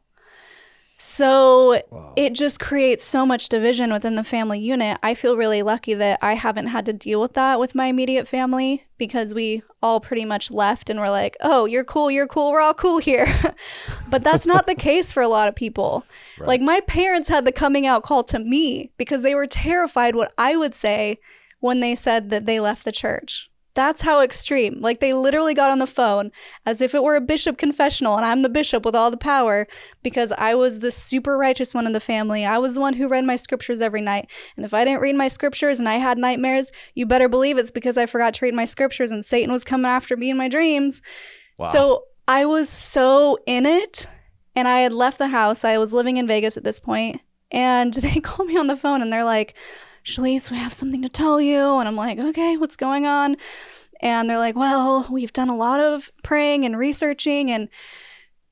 So it just creates so much division within the family unit. I feel really lucky that I haven't had to deal with that with my immediate family, because we all pretty much left and were like, oh, you're cool, we're all cool here. But that's not the case for a lot of people. Right. Like, my parents had the coming out call to me because they were terrified what I would say when they said that they left the church. That's how extreme. Like, they literally got on the phone as if it were a bishop confessional, and I'm the bishop with all the power because I was the super righteous one in the family. I was the one who read my scriptures every night. And if I didn't read my scriptures and I had nightmares, you better believe it's because I forgot to read my scriptures and Satan was coming after me in my dreams. Wow. So I was so in it, and I had left the house. I was living in Vegas at this point, and they called me on the phone and they're like, Shelise, we have something to tell you. And I'm like, okay, what's going on? And they're like, well, we've done a lot of praying and researching, and,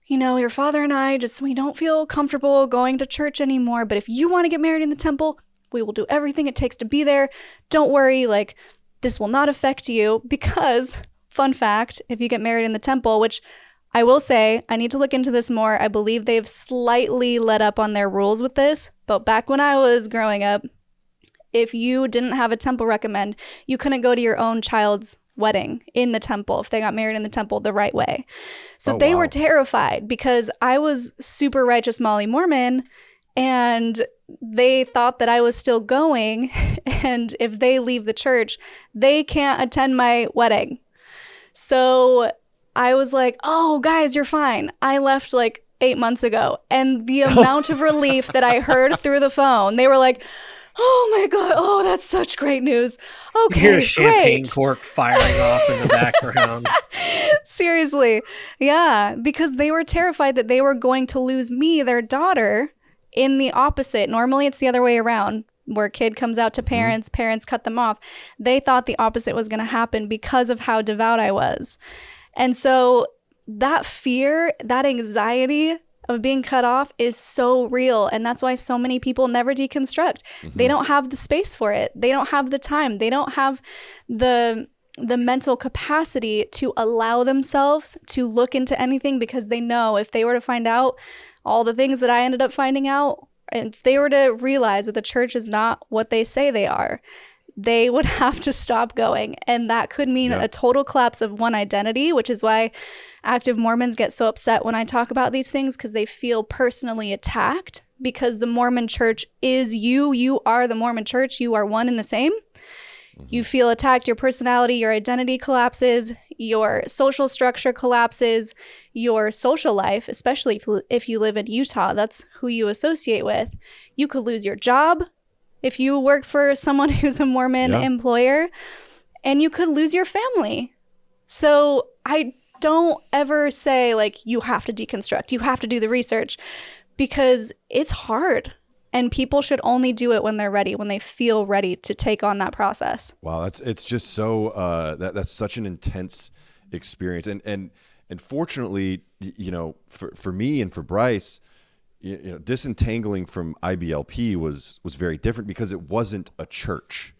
you know, your father and I we don't feel comfortable going to church anymore. But if you want to get married in the temple, we will do everything it takes to be there. Don't worry, like, this will not affect you, because, fun fact, if you get married in the temple, which I will say, I need to look into this more. I believe they've slightly let up on their rules with this. But back when I was growing up, if you didn't have a temple recommend, you couldn't go to your own child's wedding in the temple if they got married in the temple the right way. So they were terrified, because I was super righteous Molly Mormon, and they thought that I was still going, and if they leave the church, they can't attend my wedding. So I was like, oh, guys, you're fine. I left like 8 months ago. And the amount of relief that I heard through the phone, they were like, oh my God, oh, that's such great news. Okay, you hear a champagne great. cork firing off in the background. Seriously. Yeah, because they were terrified that they were going to lose me, their daughter, in the opposite. Normally it's the other way around, where a kid comes out to parents, parents cut them off. They thought the opposite was going to happen because of how devout I was. And so that fear, that anxiety of being cut off is so real. And that's why so many people never deconstruct. They don't have the space for it. They don't have the time. They don't have the mental capacity to allow themselves to look into anything, because they know if they were to find out all the things that I ended up finding out, if they were to realize that the church is not what they say they are, they would have to stop going. And that could mean a total collapse of one identity, which is why active Mormons get so upset when I talk about these things, because they feel personally attacked, because the Mormon church is you. You are the Mormon church. You are one and the same. You feel attacked, your personality, your identity collapses, your social structure collapses, your social life, especially if you live in Utah, that's who you associate with. You could lose your job if you work for someone who's a Mormon employer, and you could lose your family. So I don't ever say, like, you have to deconstruct, you have to do the research, because it's hard. And people should only do it when they're ready, when they feel ready to take on that process. Wow, it's just so that's such an intense experience, and fortunately, you know, for me and for Brice, you know, disentangling from IBLP was very different, because it wasn't a church.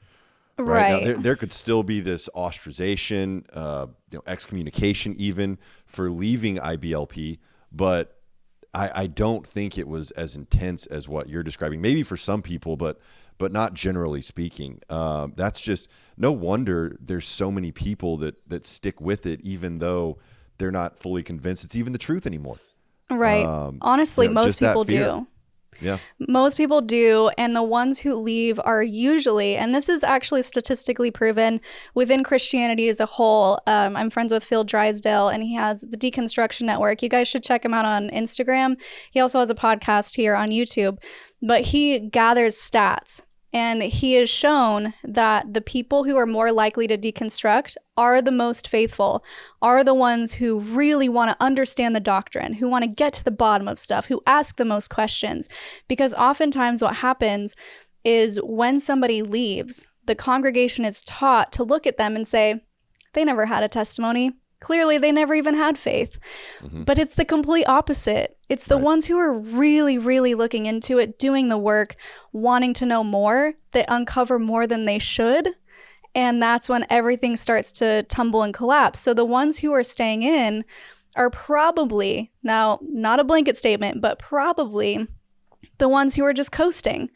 Right. Now, there could still be this ostracization, excommunication even for leaving IBLP, but I don't think it was as intense as what you're describing. Maybe for some people, but not generally speaking. That's just no wonder there's so many people that stick with it, even though they're not fully convinced it's even the truth anymore. Right. Honestly, most people do. Yeah. Most people do. And the ones who leave are usually, and this is actually statistically proven within Christianity as a whole. I'm friends with Phil Drysdale, and he has the Deconstruction Network. You guys should check him out on Instagram. He also has a podcast here on YouTube, but he gathers stats. And he has shown that the people who are more likely to deconstruct are the most faithful, are the ones who really want to understand the doctrine, who want to get to the bottom of stuff, who ask the most questions. Because oftentimes what happens is when somebody leaves, the congregation is taught to look at them and say, they never had a testimony. Clearly, they never even had faith. But it's the complete opposite. It's the ones who are really, really looking into it, doing the work, wanting to know more, that uncover more than they should. And that's when everything starts to tumble and collapse. So the ones who are staying in are probably, now, not a blanket statement, but probably the ones who are just coasting,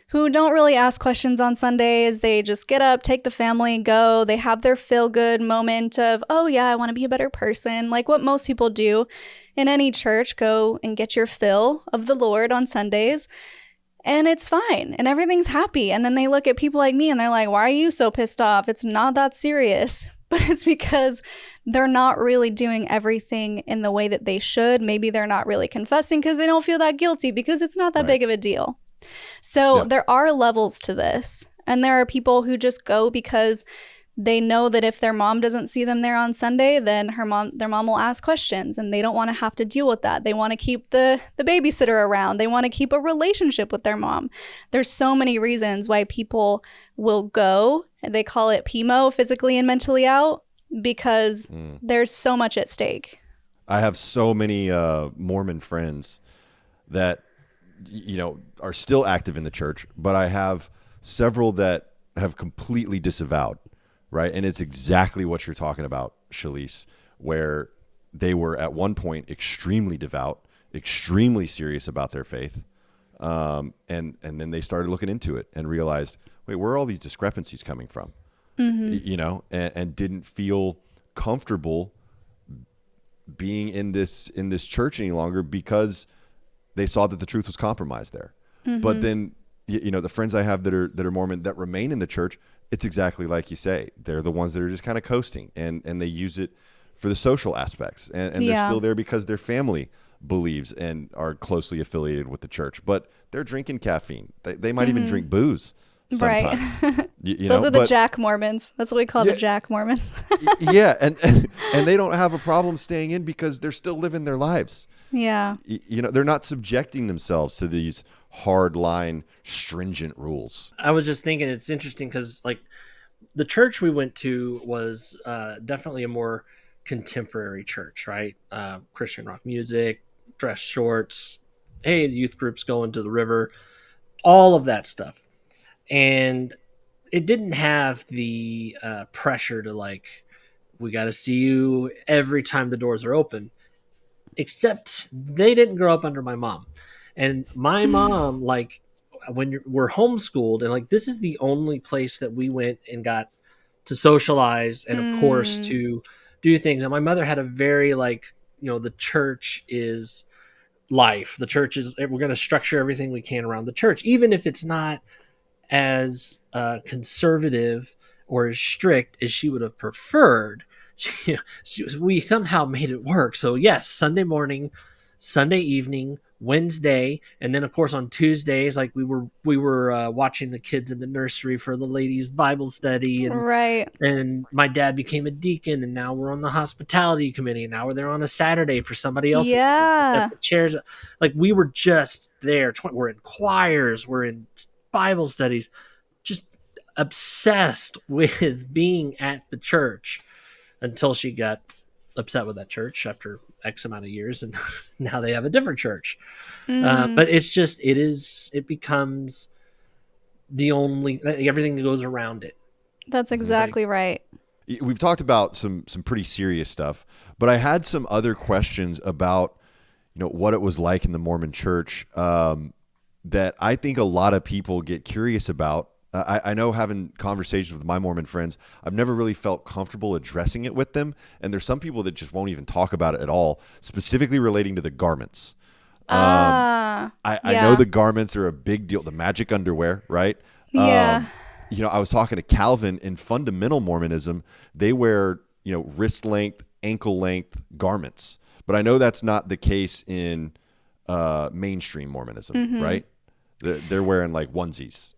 who don't really ask questions on Sundays. They just get up, take the family, go. They have their feel-good moment of, oh yeah, I want to be a better person. Like what most people do in any church, go and get your fill of the Lord on Sundays. And it's fine. And everything's happy. And then they look at people like me and they're like, why are you so pissed off? It's not that serious. But it's because they're not really doing everything in the way that they should. Maybe they're not really confessing because they don't feel that guilty because it's not that big of a deal. So there are levels to this. And there are people who just go because they know that if their mom doesn't see them there on Sunday, then their mom will ask questions, and they don't want to have to deal with that. They want to keep the babysitter around. They want to keep a relationship with their mom. There's so many reasons why people will go. They call it PMO, physically and mentally out, because there's so much at stake. I have so many Mormon friends that, you know, are still active in the church, but I have several that have completely disavowed. Right. And it's exactly what you're talking about, Shelise, where they were at one point extremely devout, extremely serious about their faith. And then they started looking into it and realized, wait, where are all these discrepancies coming from? You know, and didn't feel comfortable being in this church any longer because they saw that the truth was compromised there. But then, you know, the friends I have that are Mormon that remain in the church, it's exactly like you say. They're the ones that are just kind of coasting, and they use it for the social aspects. And they're still there because their family believes and are closely affiliated with the church. But they're drinking caffeine. They might even drink booze sometimes. Right. You Those know, are the Jack Mormons. That's what we call the Jack Mormons. Yeah, and they don't have a problem staying in because they're still living their lives. Yeah. You know, they're not subjecting themselves to these hard line, stringent rules. I was just thinking it's interesting because like the church we went to was definitely a more contemporary church, right? Christian rock music, dress shorts, hey, the youth group's going to the river, all of that stuff. And it didn't have the pressure to like, we got to see you every time the doors are open, except they didn't grow up under my mom. And my mom, like, when we're homeschooled, and like, this is the only place that we went and got to socialize and, of course, to do things. And my mother had a very, like, you know, the church is life. The church is, we're going to structure everything we can around the church, even if it's not as conservative or as strict as she would have preferred. We somehow made it work. So yes, Sunday morning, Sunday evening, Wednesday, and then of course on Tuesdays, like we were watching the kids in the nursery for the ladies' Bible study, and Right. and my dad became a deacon, and now we're on the hospitality committee. And now we're there on a Saturday for somebody else's Yeah. set the chairs. Like we were just there. We're in choirs, we're in Bible studies, just obsessed with being at the church until she got upset with that church after X amount of years, and now they have a different church. But it's just, it becomes the only, everything that goes around it. That's exactly right. We've talked about some pretty serious stuff, but I had some other questions about, you know, what it was like in the Mormon church that I think a lot of people get curious about. I know, having conversations with my Mormon friends, I've never really felt comfortable addressing it with them. And there's some people that just won't even talk about it at all, specifically relating to the garments. I know the garments are a big deal. The magic underwear, right? Yeah. You know, I was talking to Calvin in fundamental Mormonism. They wear, you know, wrist length, ankle length garments. But I know that's not the case in mainstream Mormonism, right? They're wearing like onesies.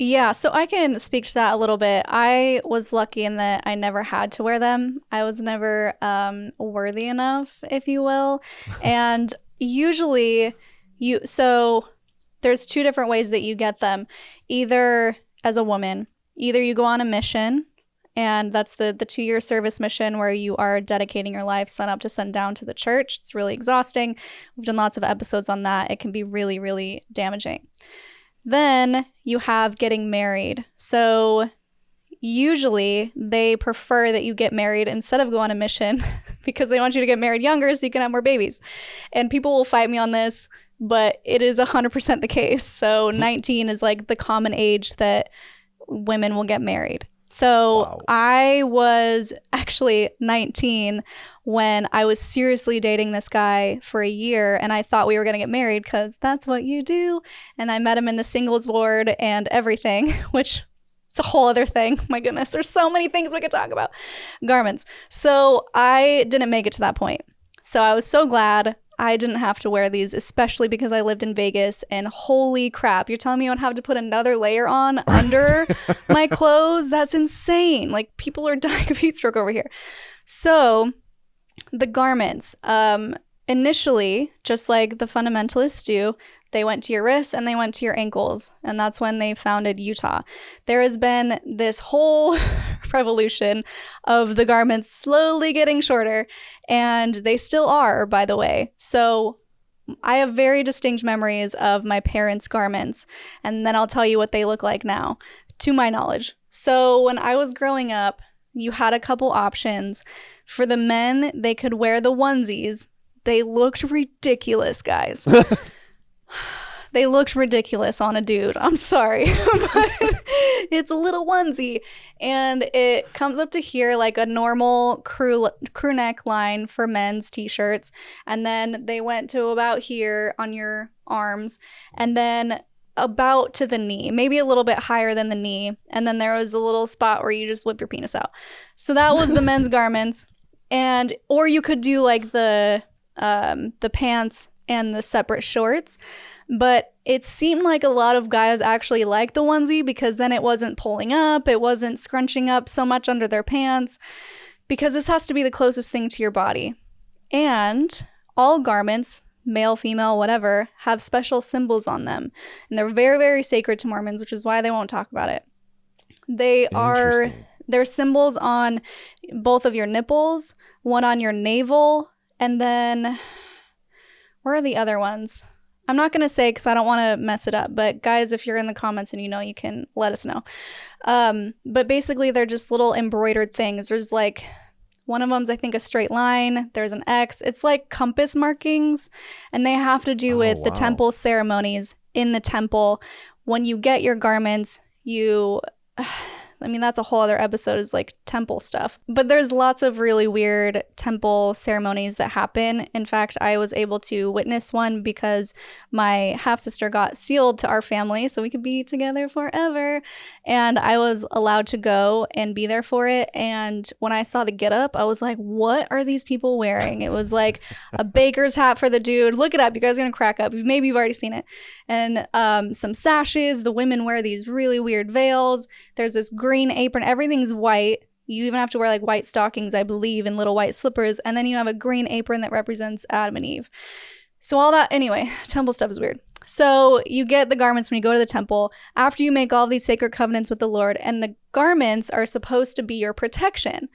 Yeah, so I can speak to that a little bit. I was lucky in that I never had to wear them. I was never worthy enough, if you will. And usually so there's two different ways that you get them. Either as a woman, either you go on a mission, and that's the 2-year service mission where you are dedicating your life sun up to sundown to the church. It's really exhausting. We've done lots of episodes on that. It can be really, really damaging. Then you have getting married. So usually they prefer that you get married instead of go on a mission because they want you to get married younger so you can have more babies. And people will fight me on this, but it is 100% the case. So 19 is like the common age that women will get married. So Wow. I was actually 19 when I was seriously dating this guy for a year, and I thought we were going to get married because that's what you do. And I met him in the singles ward and everything, which it's a whole other thing. My goodness, there's so many things we could talk about. Garments. So I didn't make it to that point. So I was so glad I didn't have to wear these, especially because I lived in Vegas, and holy crap, you're telling me I would have to put another layer on under my clothes? That's insane. Like, people are dying of heat stroke over here. So the garments, initially, just like the fundamentalists do, they went to your wrists and they went to your ankles. And that's when they founded Utah. There has been this whole revolution of the garments slowly getting shorter. And they still are, by the way. So I have very distinct memories of my parents' garments. And then I'll tell you what they look like now, to my knowledge. So when I was growing up, you had a couple options. For the men, they could wear the onesies. They looked ridiculous, guys. They looked ridiculous on a dude. I'm sorry. But it's a little onesie. And it comes up to here like a normal crew neck line for men's t-shirts. And then they went to about here on your arms. And then about to the knee, maybe a little bit higher than the knee. And then there was a little spot where you just whip your penis out. So that was the men's garments. And or you could do like the pants and the separate shorts. But it seemed like a lot of guys actually liked the onesie because then it wasn't pulling up, it wasn't scrunching up so much under their pants, because this has to be the closest thing to your body. And all garments, male, female, whatever, have special symbols on them. And they're very, very sacred to Mormons, which is why they won't talk about it. They're symbols on both of your nipples, one on your navel, and then where are the other ones? I'm not going to say because I don't want to mess it up. But guys, if you're in the comments and you know, you can let us know. But basically, they're just little embroidered things. There's like, one of them's, I think, a straight line. There's an X. It's like compass markings. And they have to do with the temple ceremonies in the temple. When you get your garments, I mean, that's a whole other episode, is like temple stuff. But there's lots of really weird temple ceremonies that happen. In fact, I was able to witness one because my half-sister got sealed to our family so we could be together forever. And I was allowed to go and be there for it. And when I saw the getup, I was like, what are these people wearing? It was like a baker's hat for the dude. Look it up. You guys are going to crack up. Maybe you've already seen it. And some sashes. The women wear these really weird veils. There's this green apron. Everything's white. You even have to wear like white stockings, I believe, and little white slippers. And then you have a green apron that represents Adam and Eve. So all that, anyway, temple stuff is weird. So you get the garments when you go to the temple after you make all these sacred covenants with the Lord. And the garments are supposed to be your protection.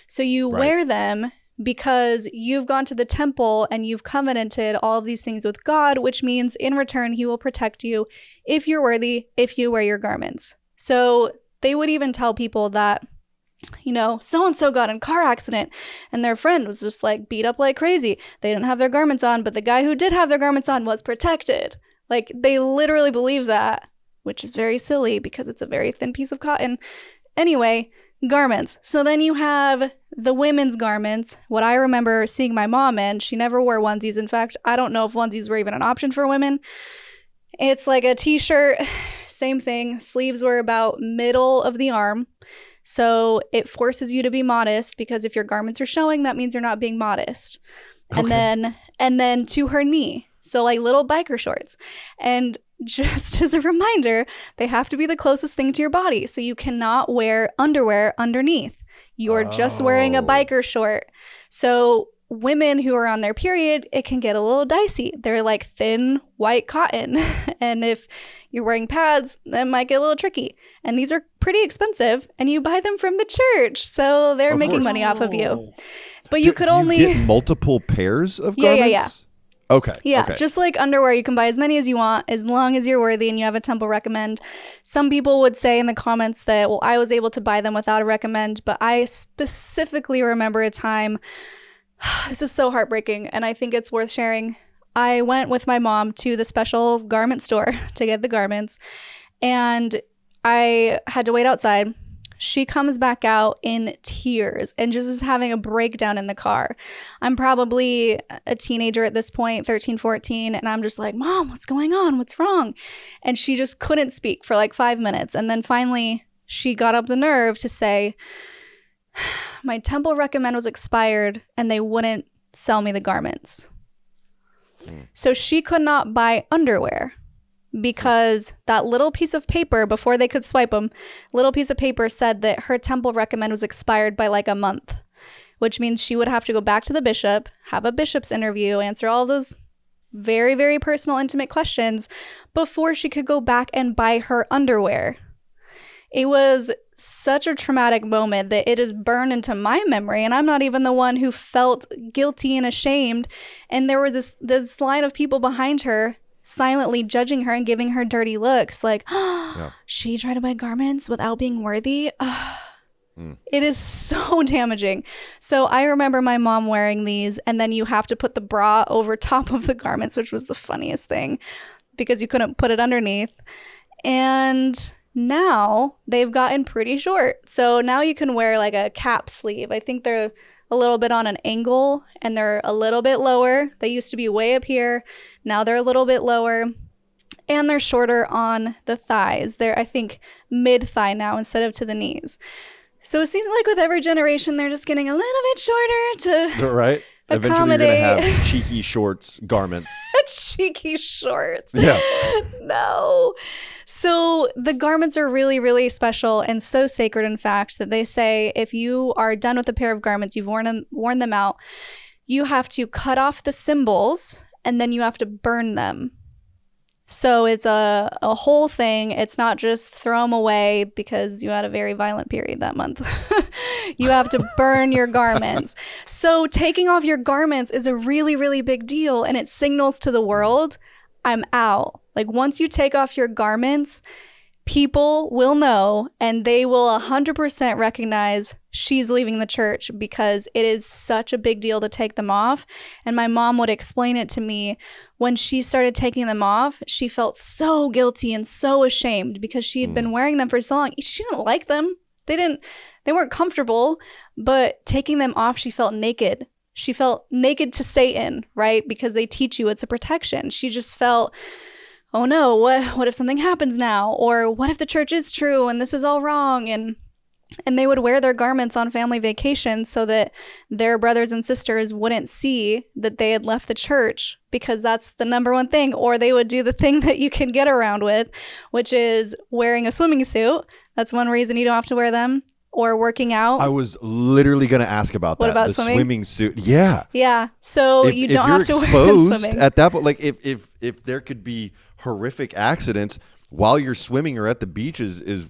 So you wear them because you've gone to the temple and you've covenanted all of these things with God, which means in return, he will protect you if you're worthy, if you wear your garments. So they would even tell people that, you know, so-and-so got in a car accident and their friend was just like beat up like crazy. They didn't have their garments on, but the guy who did have their garments on was protected. Like, they literally believe that, which is very silly because it's a very thin piece of cotton. Anyway, garments. So then you have the women's garments. What I remember seeing my mom in, she never wore onesies. In fact, I don't know if onesies were even an option for women. It's like a t-shirt, same thing. Sleeves were about middle of the arm. So it forces you to be modest because if your garments are showing, that means you're not being modest. Okay. And then to her knee. So like little biker shorts. And just as a reminder, they have to be the closest thing to your body. So you cannot wear underwear underneath. You're just wearing a biker short. So women who are on their period, it can get a little dicey. They're like thin white cotton. And if you're wearing pads, that might get a little tricky. And these are pretty expensive and you buy them from the church. So they're making money off of you. But you could only get multiple pairs of garments? Yeah. Okay. Yeah, Okay. just like underwear, you can buy as many as you want as long as you're worthy and you have a temple recommend. Some people would say in the comments that, well, I was able to buy them without a recommend, but I specifically remember a time, this is so heartbreaking, and I think it's worth sharing. I went with my mom to the special garment store to get the garments, and I had to wait outside. She comes back out in tears and just is having a breakdown in the car. I'm probably a teenager at this point, 13, 14, and I'm just like, Mom, what's going on? What's wrong? And she just couldn't speak for like 5 minutes. And then finally, she got up the nerve to say, my temple recommend was expired and they wouldn't sell me the garments. So she could not buy underwear because that little piece of paper, before they could swipe them, little piece of paper said that her temple recommend was expired by like a month, which means she would have to go back to the bishop, have a bishop's interview, answer all those very, very personal, intimate questions before she could go back and buy her underwear. It was such a traumatic moment that it is burned into my memory, and I'm not even the one who felt guilty and ashamed. And there were this line of people behind her silently judging her and giving her dirty looks like, oh, she tried to buy garments without being worthy. It is so damaging. So I remember my mom wearing these, and then you have to put the bra over top of the garments, which was the funniest thing because you couldn't put it underneath. And now they've gotten pretty short. So now you can wear like a cap sleeve. I think they're a little bit on an angle and they're a little bit lower. They used to be way up here. Now they're a little bit lower and they're shorter on the thighs. They're, I think, mid-thigh now instead of to the knees. So it seems like with every generation, they're just getting a little bit shorter to right. Eventually you're going to have cheeky shorts garments. Cheeky shorts. Yeah. No. So the garments are really, really special and so sacred, in fact, that they say if you are done with a pair of garments, you've worn them out, you have to cut off the symbols and then you have to burn them. So it's a whole thing. It's not just throw them away because you had a very violent period that month. You have to burn your garments. So taking off your garments is a really, really big deal. And it signals to the world, I'm out. Like once you take off your garments, people will know and they will 100% recognize she's leaving the church because it is such a big deal to take them off. And my mom would explain it to me. When she started taking them off, she felt so guilty and so ashamed because she had been wearing them for so long. She didn't like them. They weren't comfortable, but taking them off, she felt naked. She felt naked to Satan, right? Because they teach you it's a protection. She just felt, oh no, what if something happens now? Or what if the church is true and this is all wrong? And they would wear their garments on family vacations so that their brothers and sisters wouldn't see that they had left the church because that's the number one thing. Or they would do the thing that you can get around with, which is wearing a swimming suit. That's one reason you don't have to wear them. Or working out. I was literally going to ask about that. What about the swimming? Swimming suit. Yeah. Yeah. So you don't have to wear them exposed swimming. at that point, like if there could be horrific accidents while you're swimming or at the beach is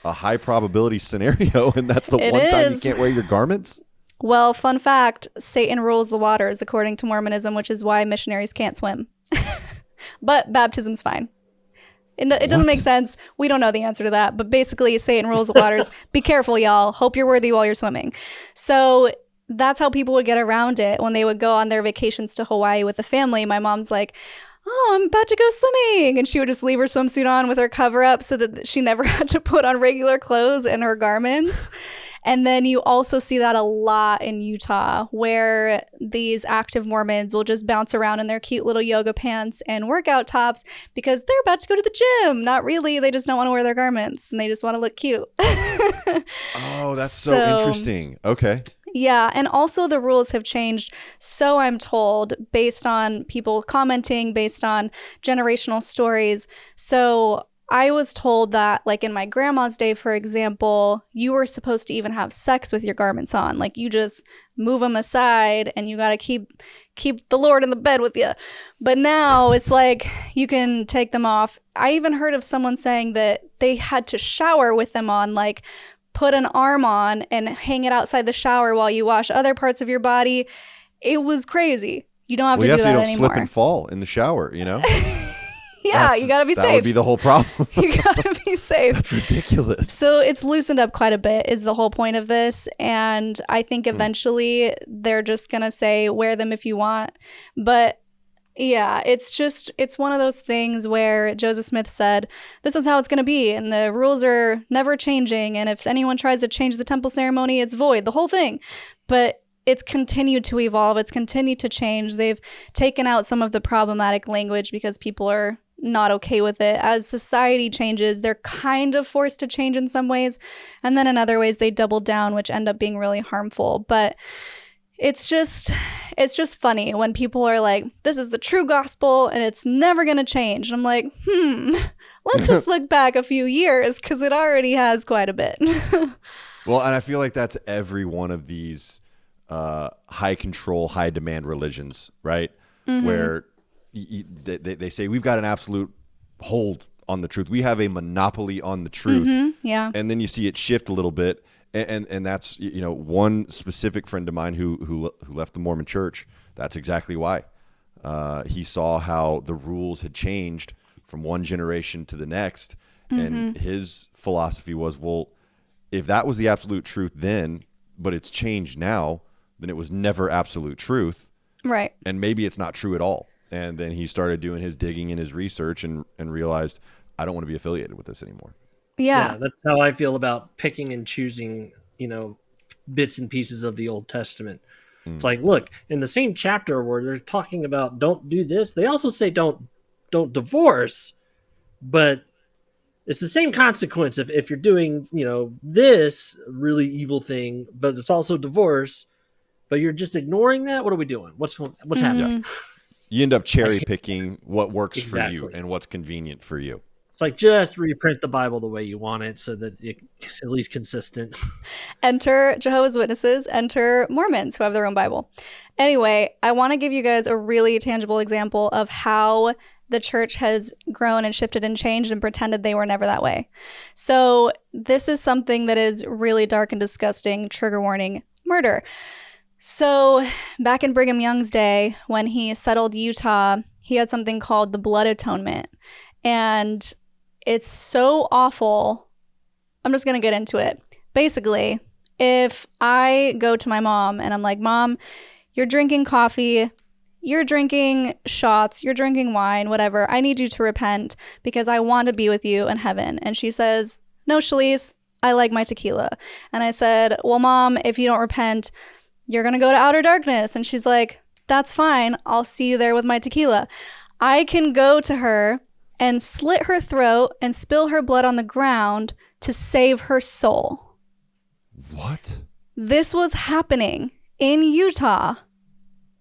a high probability scenario, and that's the one time you can't wear your garments? Well, fun fact, Satan rules the waters according to Mormonism, which is why missionaries can't swim. But baptism's fine. It doesn't make sense. We don't know the answer to that. But basically, Satan rules the waters. Be careful, y'all. Hope you're worthy while you're swimming. So that's how people would get around it when they would go on their vacations to Hawaii with the family. My mom's like, oh, I'm about to go swimming. And she would just leave her swimsuit on with her cover up so that she never had to put on regular clothes and her garments. And then you also see that a lot in Utah, where these active Mormons will just bounce around in their cute little yoga pants and workout tops because they're about to go to the gym. Not really. They just don't want to wear their garments and they just want to look cute. Oh, that's so interesting. Okay. Yeah, and also the rules have changed, so I'm told, based on people commenting, based on generational stories. So I was told that, like in my grandma's day, for example, you were supposed to even have sex with your garments on. Like you just move them aside and you got to keep the Lord in the bed with you. But now it's like you can take them off. I even heard of someone saying that they had to shower with them on, like put an arm on and hang it outside the shower while you wash other parts of your body. It was crazy. You don't have Well, to do so that you don't anymore. slip and fall in the shower, you know? Yeah, you got to be that safe. would be the whole problem. You got to be safe. That's ridiculous. So it's loosened up quite a bit is the whole point of this. And I think eventually they're just going to say, wear them if you want. But yeah, it's one of those things where Joseph Smith said, this is how it's going to be. And the rules are never changing. And if anyone tries to change the temple ceremony, it's void, the whole thing. But it's continued to evolve. It's continued to change. They've taken out some of the problematic language because people are not okay with it. As society changes, they're kind of forced to change in some ways. And then in other ways, they double down, which end up being really harmful. But it's just funny when people are like, this is the true gospel and it's never going to change. And I'm like, let's just look back a few years because it already has quite a bit. Well, and I feel like that's every one of these high control, high demand religions, right? Where they say we've got an absolute hold on the truth. We have a monopoly on the truth. Yeah. And then you see it shift a little bit. And that's, one specific friend of mine who left the Mormon church. That's exactly why. He saw how the rules had changed from one generation to the next. And his philosophy was, well, if that was the absolute truth then, but it's changed now, then it was never absolute truth. Right. And maybe it's not true at all. And then he started doing his digging and his research and realized, I don't want to be affiliated with this anymore. Yeah. That's how I feel about picking and choosing, bits and pieces of the Old Testament. It's like, look, in the same chapter where they're talking about don't do this, they also say don't divorce, but it's the same consequence if you're doing, this really evil thing, but it's also divorce, but you're just ignoring that. What are we doing? What's happening? You end up cherry picking what works for you Exactly. and what's convenient for you. It's like just reprint the Bible the way you want it so that it's at least consistent. Enter Jehovah's Witnesses, enter Mormons who have their own Bible. Anyway, I want to give you guys a really tangible example of how the church has grown and shifted and changed and pretended they were never that way. So this is something that is really dark and disgusting. Trigger warning, murder. So back in Brigham Young's day, when he settled Utah, he had something called the blood atonement. And it's so awful. I'm just going to get into it. Basically, if I go to my mom and I'm like, Mom, you're drinking coffee, you're drinking shots, you're drinking wine, whatever. I need you to repent because I want to be with you in heaven. And she says, no, Shelise, I like my tequila. And I said, well, Mom, if you don't repent, you're going to go to outer darkness. And she's like, that's fine. I'll see you there with my tequila. I can go to her and slit her throat and spill her blood on the ground to save her soul. What? This was happening in Utah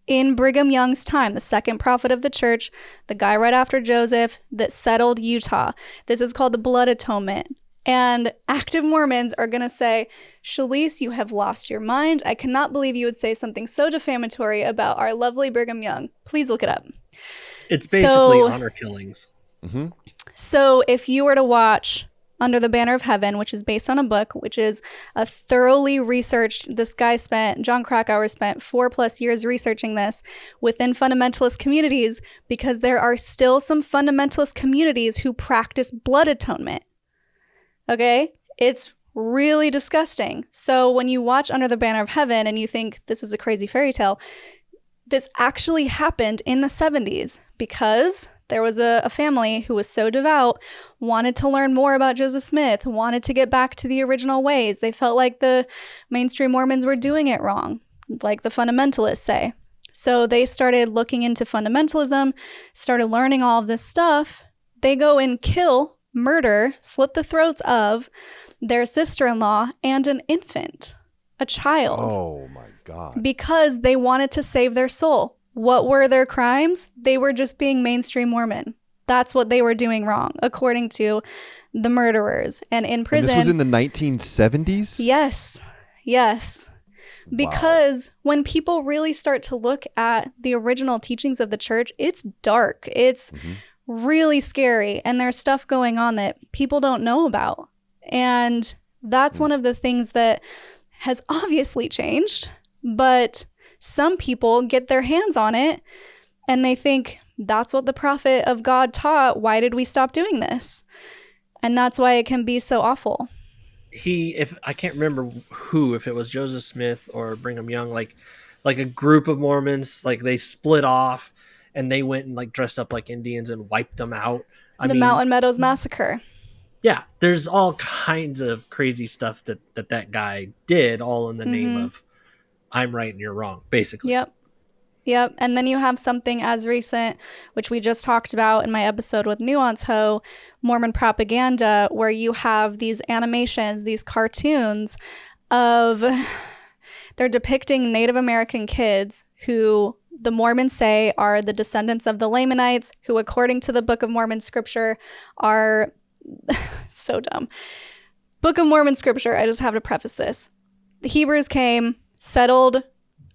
in Brigham Young's time, the second prophet of the church, the guy right after Joseph that settled Utah. This is called the blood atonement. And active Mormons are going to say, Shelise, you have lost your mind. I cannot believe you would say something so defamatory about our lovely Brigham Young. Please look it up. It's basically honor killings. Mm-hmm. So if you were to watch Under the Banner of Heaven, which is based on a book, which is a thoroughly researched, John Krakauer spent 4+ years researching this within fundamentalist communities because there are still some fundamentalist communities who practice blood atonement. Okay? It's really disgusting. So when you watch Under the Banner of Heaven and you think this is a crazy fairy tale, this actually happened in the 70s because there was a family who was so devout, wanted to learn more about Joseph Smith, wanted to get back to the original ways. They felt like the mainstream Mormons were doing it wrong, like the fundamentalists say. So they started looking into fundamentalism, started learning all of this stuff. They go and murder, slit the throats of their sister-in-law and an infant, a child. Oh my God. Because they wanted to save their soul. What were their crimes? They were just being mainstream Mormon. That's what they were doing wrong, according to the murderers. And in prison... And this was in the 1970s? Yes. Because when people really start to look at the original teachings of the church, it's dark. It's really scary. And there's stuff going on that people don't know about. And that's one of the things that has obviously changed. But some people get their hands on it and they think that's what the prophet of God taught. Why did we stop doing this? And that's why it can be so awful. If I can't remember who, if it was Joseph Smith or Brigham Young, like a group of Mormons, like they split off and they went and like dressed up like Indians and wiped them out. I The mean, Mountain Meadows Massacre. yeah, there's all kinds of crazy stuff that guy did, all in the name of I'm right and you're wrong, basically. Yep. And then you have something as recent, which we just talked about in my episode with Nuance Ho, Mormon propaganda, where you have these animations, these cartoons of they're depicting Native American kids who the Mormons say are the descendants of the Lamanites, who according to the Book of Mormon scripture are so dumb. Book of Mormon scripture, I just have to preface this. The Hebrews came, settled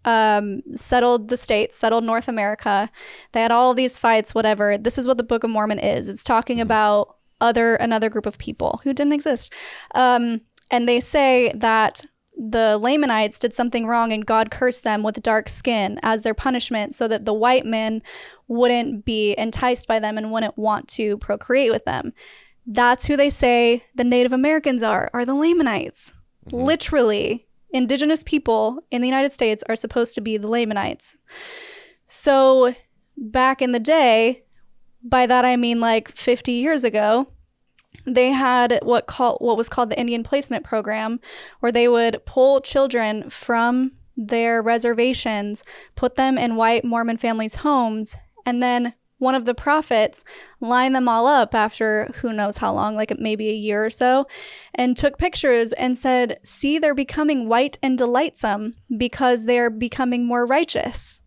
the states, settled North America. They had all these fights, whatever. This is what the Book of Mormon is. It's talking about another group of people who didn't exist. And they say that the Lamanites did something wrong and God cursed them with dark skin as their punishment so that the white men wouldn't be enticed by them and wouldn't want to procreate with them. That's who they say the Native Americans are the Lamanites. Literally. Indigenous people in the United States are supposed to be the Lamanites. So back in the day, by that I mean like 50 years ago, they had what was called the Indian Placement Program, where they would pull children from their reservations, put them in white Mormon families' homes, and then one of the prophets lined them all up after who knows how long, like maybe a year or so, and took pictures and said, see, they're becoming white and delightsome because they're becoming more righteous.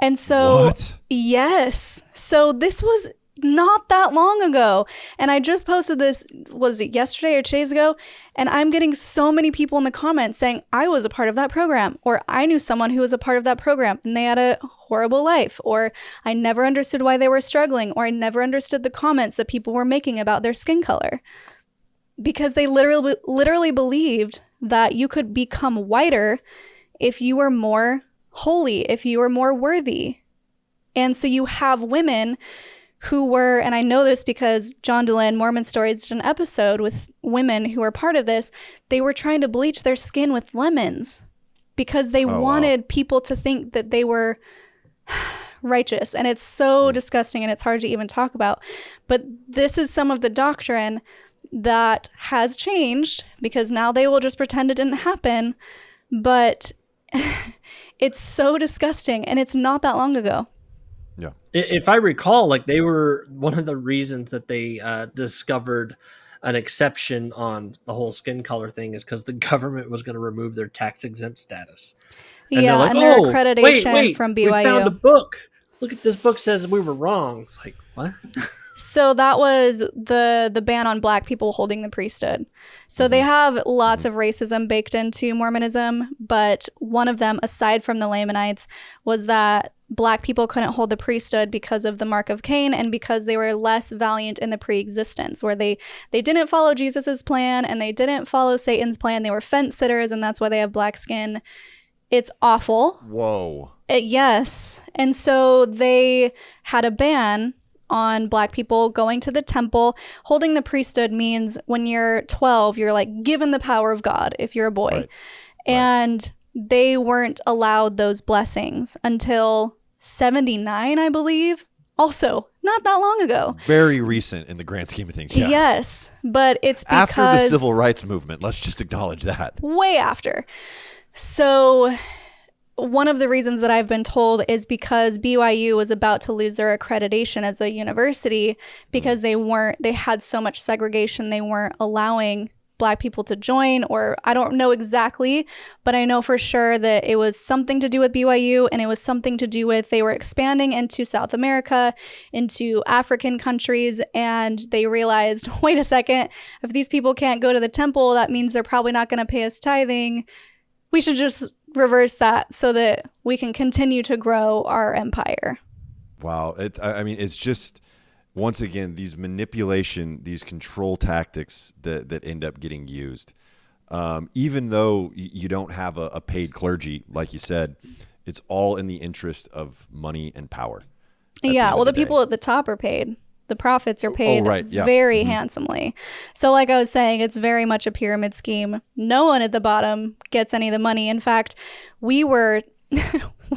And so, What? yes. So this was not that long ago. And I just posted this, was it yesterday or 2 days ago? And I'm getting so many people in the comments saying, I was a part of that program, or I knew someone who was a part of that program and they had a horrible life, or I never understood why they were struggling, or I never understood the comments that people were making about their skin color. Because they literally believed that you could become whiter if you were more holy, if you were more worthy. And so you have women who were, and I know this because John DeLynn, Mormon Stories, did an episode with women who were part of this. They were trying to bleach their skin with lemons because they wanted people to think that they were righteous. And it's so disgusting and it's hard to even talk about. But this is some of the doctrine that has changed because now they will just pretend it didn't happen. But it's so disgusting and it's not that long ago. Yeah. If I recall, like they were one of the reasons that they discovered an exception on the whole skin color thing is because the government was going to remove their tax exempt status. And Yeah, they're like, and their oh, accreditation wait, from we found a BYU. book. Look at this book says we were wrong. It's like, what? So that was the ban on black people holding the priesthood. So they have lots of racism baked into Mormonism, but one of them, aside from the Lamanites, was that black people couldn't hold the priesthood because of the mark of Cain and because they were less valiant in the pre-existence, where they didn't follow Jesus's plan and they didn't follow Satan's plan. They were fence sitters, and that's why they have black skin. It's awful. Whoa. Yes. And so they had a ban on black people going to the temple. Holding the priesthood means when you're 12, you're like given the power of God if you're a boy. Right. And they weren't allowed those blessings until 79, I believe. Also, not that long ago. Very recent in the grand scheme of things. Yeah. Yes, but it's because After the civil rights movement, let's just acknowledge that. way after. So one of the reasons that I've been told is because BYU was about to lose their accreditation as a university because they had so much segregation. They weren't allowing black people to join, or I don't know exactly, but I know for sure that it was something to do with BYU, and it was something to do with they were expanding into South America, into African countries, and they realized, wait a second, if these people can't go to the temple, that means they're probably not going to pay us tithing. We should just reverse that so that we can continue to grow our empire. Wow. It's just, once again, these manipulation, these control tactics that end up getting used. Even though you don't have a paid clergy, like you said, it's all in the interest of money and power. Yeah, well, the people at the top are paid. The prophets are paid very handsomely. So like I was saying, it's very much a pyramid scheme. No one at the bottom gets any of the money. In fact, we were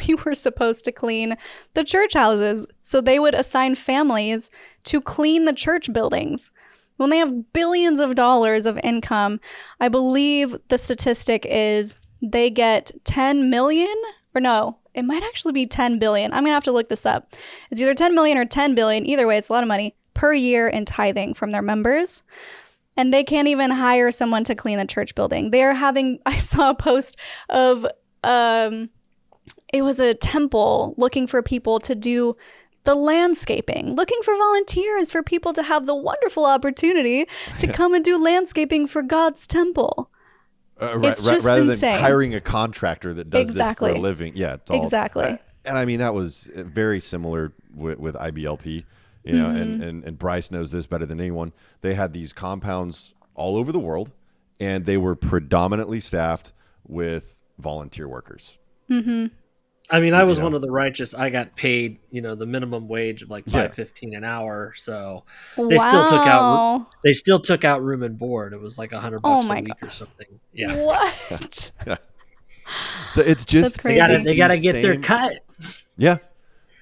we were supposed to clean the church houses. So they would assign families to clean the church buildings. When they have billions of dollars of income, I believe the statistic is they get 10 million, or no, it might actually be 10 billion. I'm going to have to look this up. It's either 10 million or 10 billion. Either way, it's a lot of money per year in tithing from their members. And they can't even hire someone to clean the church building. They're having, I saw a post of, it was a temple looking for people to do the landscaping, looking for volunteers for people to have the wonderful opportunity to come and do landscaping for God's temple. It's just rather insane. Than hiring a contractor that does this for a living. Yeah, it's all, exactly. And I mean, that was very similar with IBLP, you know, and Brice knows this better than anyone. They had these compounds all over the world, and they were predominantly staffed with volunteer workers. Mm-hmm. I mean, I was one of the righteous. I got paid, the minimum wage of like $5.15 an hour. So they still took out room and board. It was like $100 a week or something. Yeah. What? So it's just That's crazy. They gotta get their cut. Yeah,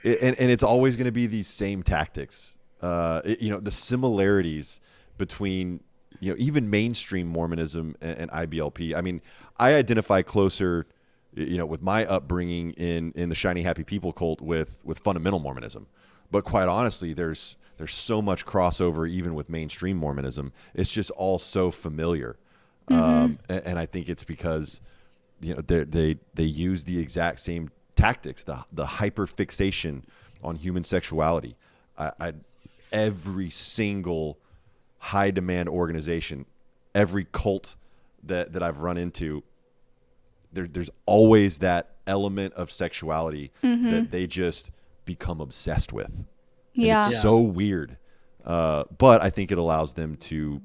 and it's always going to be these same tactics. The similarities between even mainstream Mormonism and IBLP. I mean, I identify closer, with my upbringing in the Shiny Happy People cult with fundamental Mormonism. But quite honestly, there's so much crossover even with mainstream Mormonism. It's just all so familiar. And I think it's because, they use the exact same tactics, the hyper fixation on human sexuality. Every single high demand organization, every cult that I've run into, there's always that element of sexuality that they just become obsessed with. And it's so weird. But I think it allows them to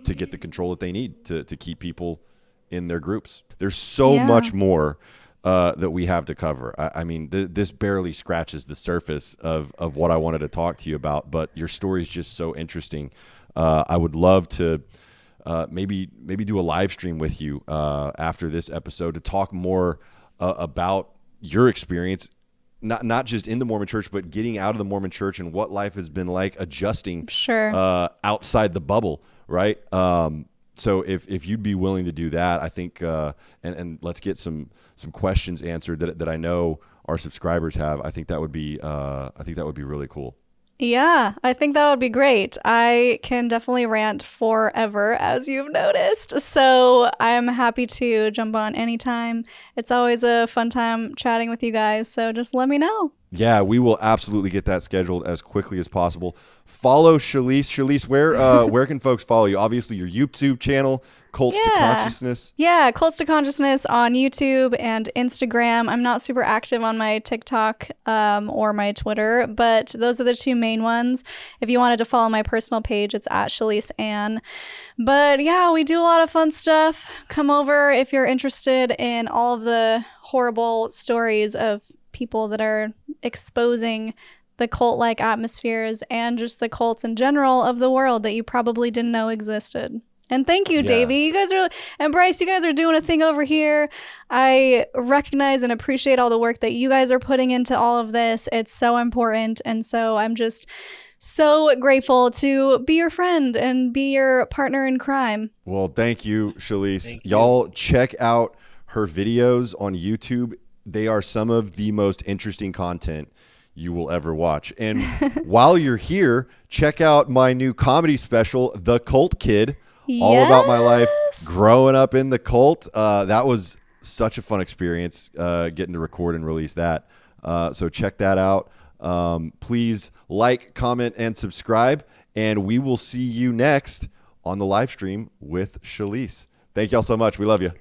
get the control that they need to keep people in their groups. There's so much more that we have to cover. I mean, this barely scratches the surface of what I wanted to talk to you about, but your story is just so interesting. I would love to maybe do a live stream with you after this episode to talk more about your experience, not just in the Mormon Church, but getting out of the Mormon Church and what life has been like adjusting outside the bubble, right? So if you'd be willing to do that, I think, and let's get some questions answered that I know our subscribers have. I think that would be really cool. Yeah, I think that would be great. I can definitely rant forever, as you've noticed. So I'm happy to jump on anytime. It's always a fun time chatting with you guys. So just let me know. Yeah, we will absolutely get that scheduled as quickly as possible. Follow Shelise. Shelise, where can folks follow you? Obviously, your YouTube channel, Cults to Consciousness. Yeah, Cults to Consciousness on YouTube and Instagram. I'm not super active on my TikTok or my Twitter, but those are the two main ones. If you wanted to follow my personal page, it's at Shelise Ann. But yeah, we do a lot of fun stuff. Come over if you're interested in all of the horrible stories of people that are exposing the cult-like atmospheres and just the cults in general of the world that you probably didn't know existed. And thank you, Davey. You guys and Brice, you guys are doing a thing over here. I recognize and appreciate all the work that you guys are putting into all of this. It's so important. And so I'm just so grateful to be your friend and be your partner in crime. Well, thank you, Shelise. Y'all check out her videos on YouTube. They are some of the most interesting content you will ever watch. And while you're here, check out my new comedy special, The Cult Kid, all about my life growing up in the cult. That was such a fun experience getting to record and release that. So check that out. Please like, comment, and subscribe. And we will see you next on the live stream with Shelise. Thank y'all so much. We love you.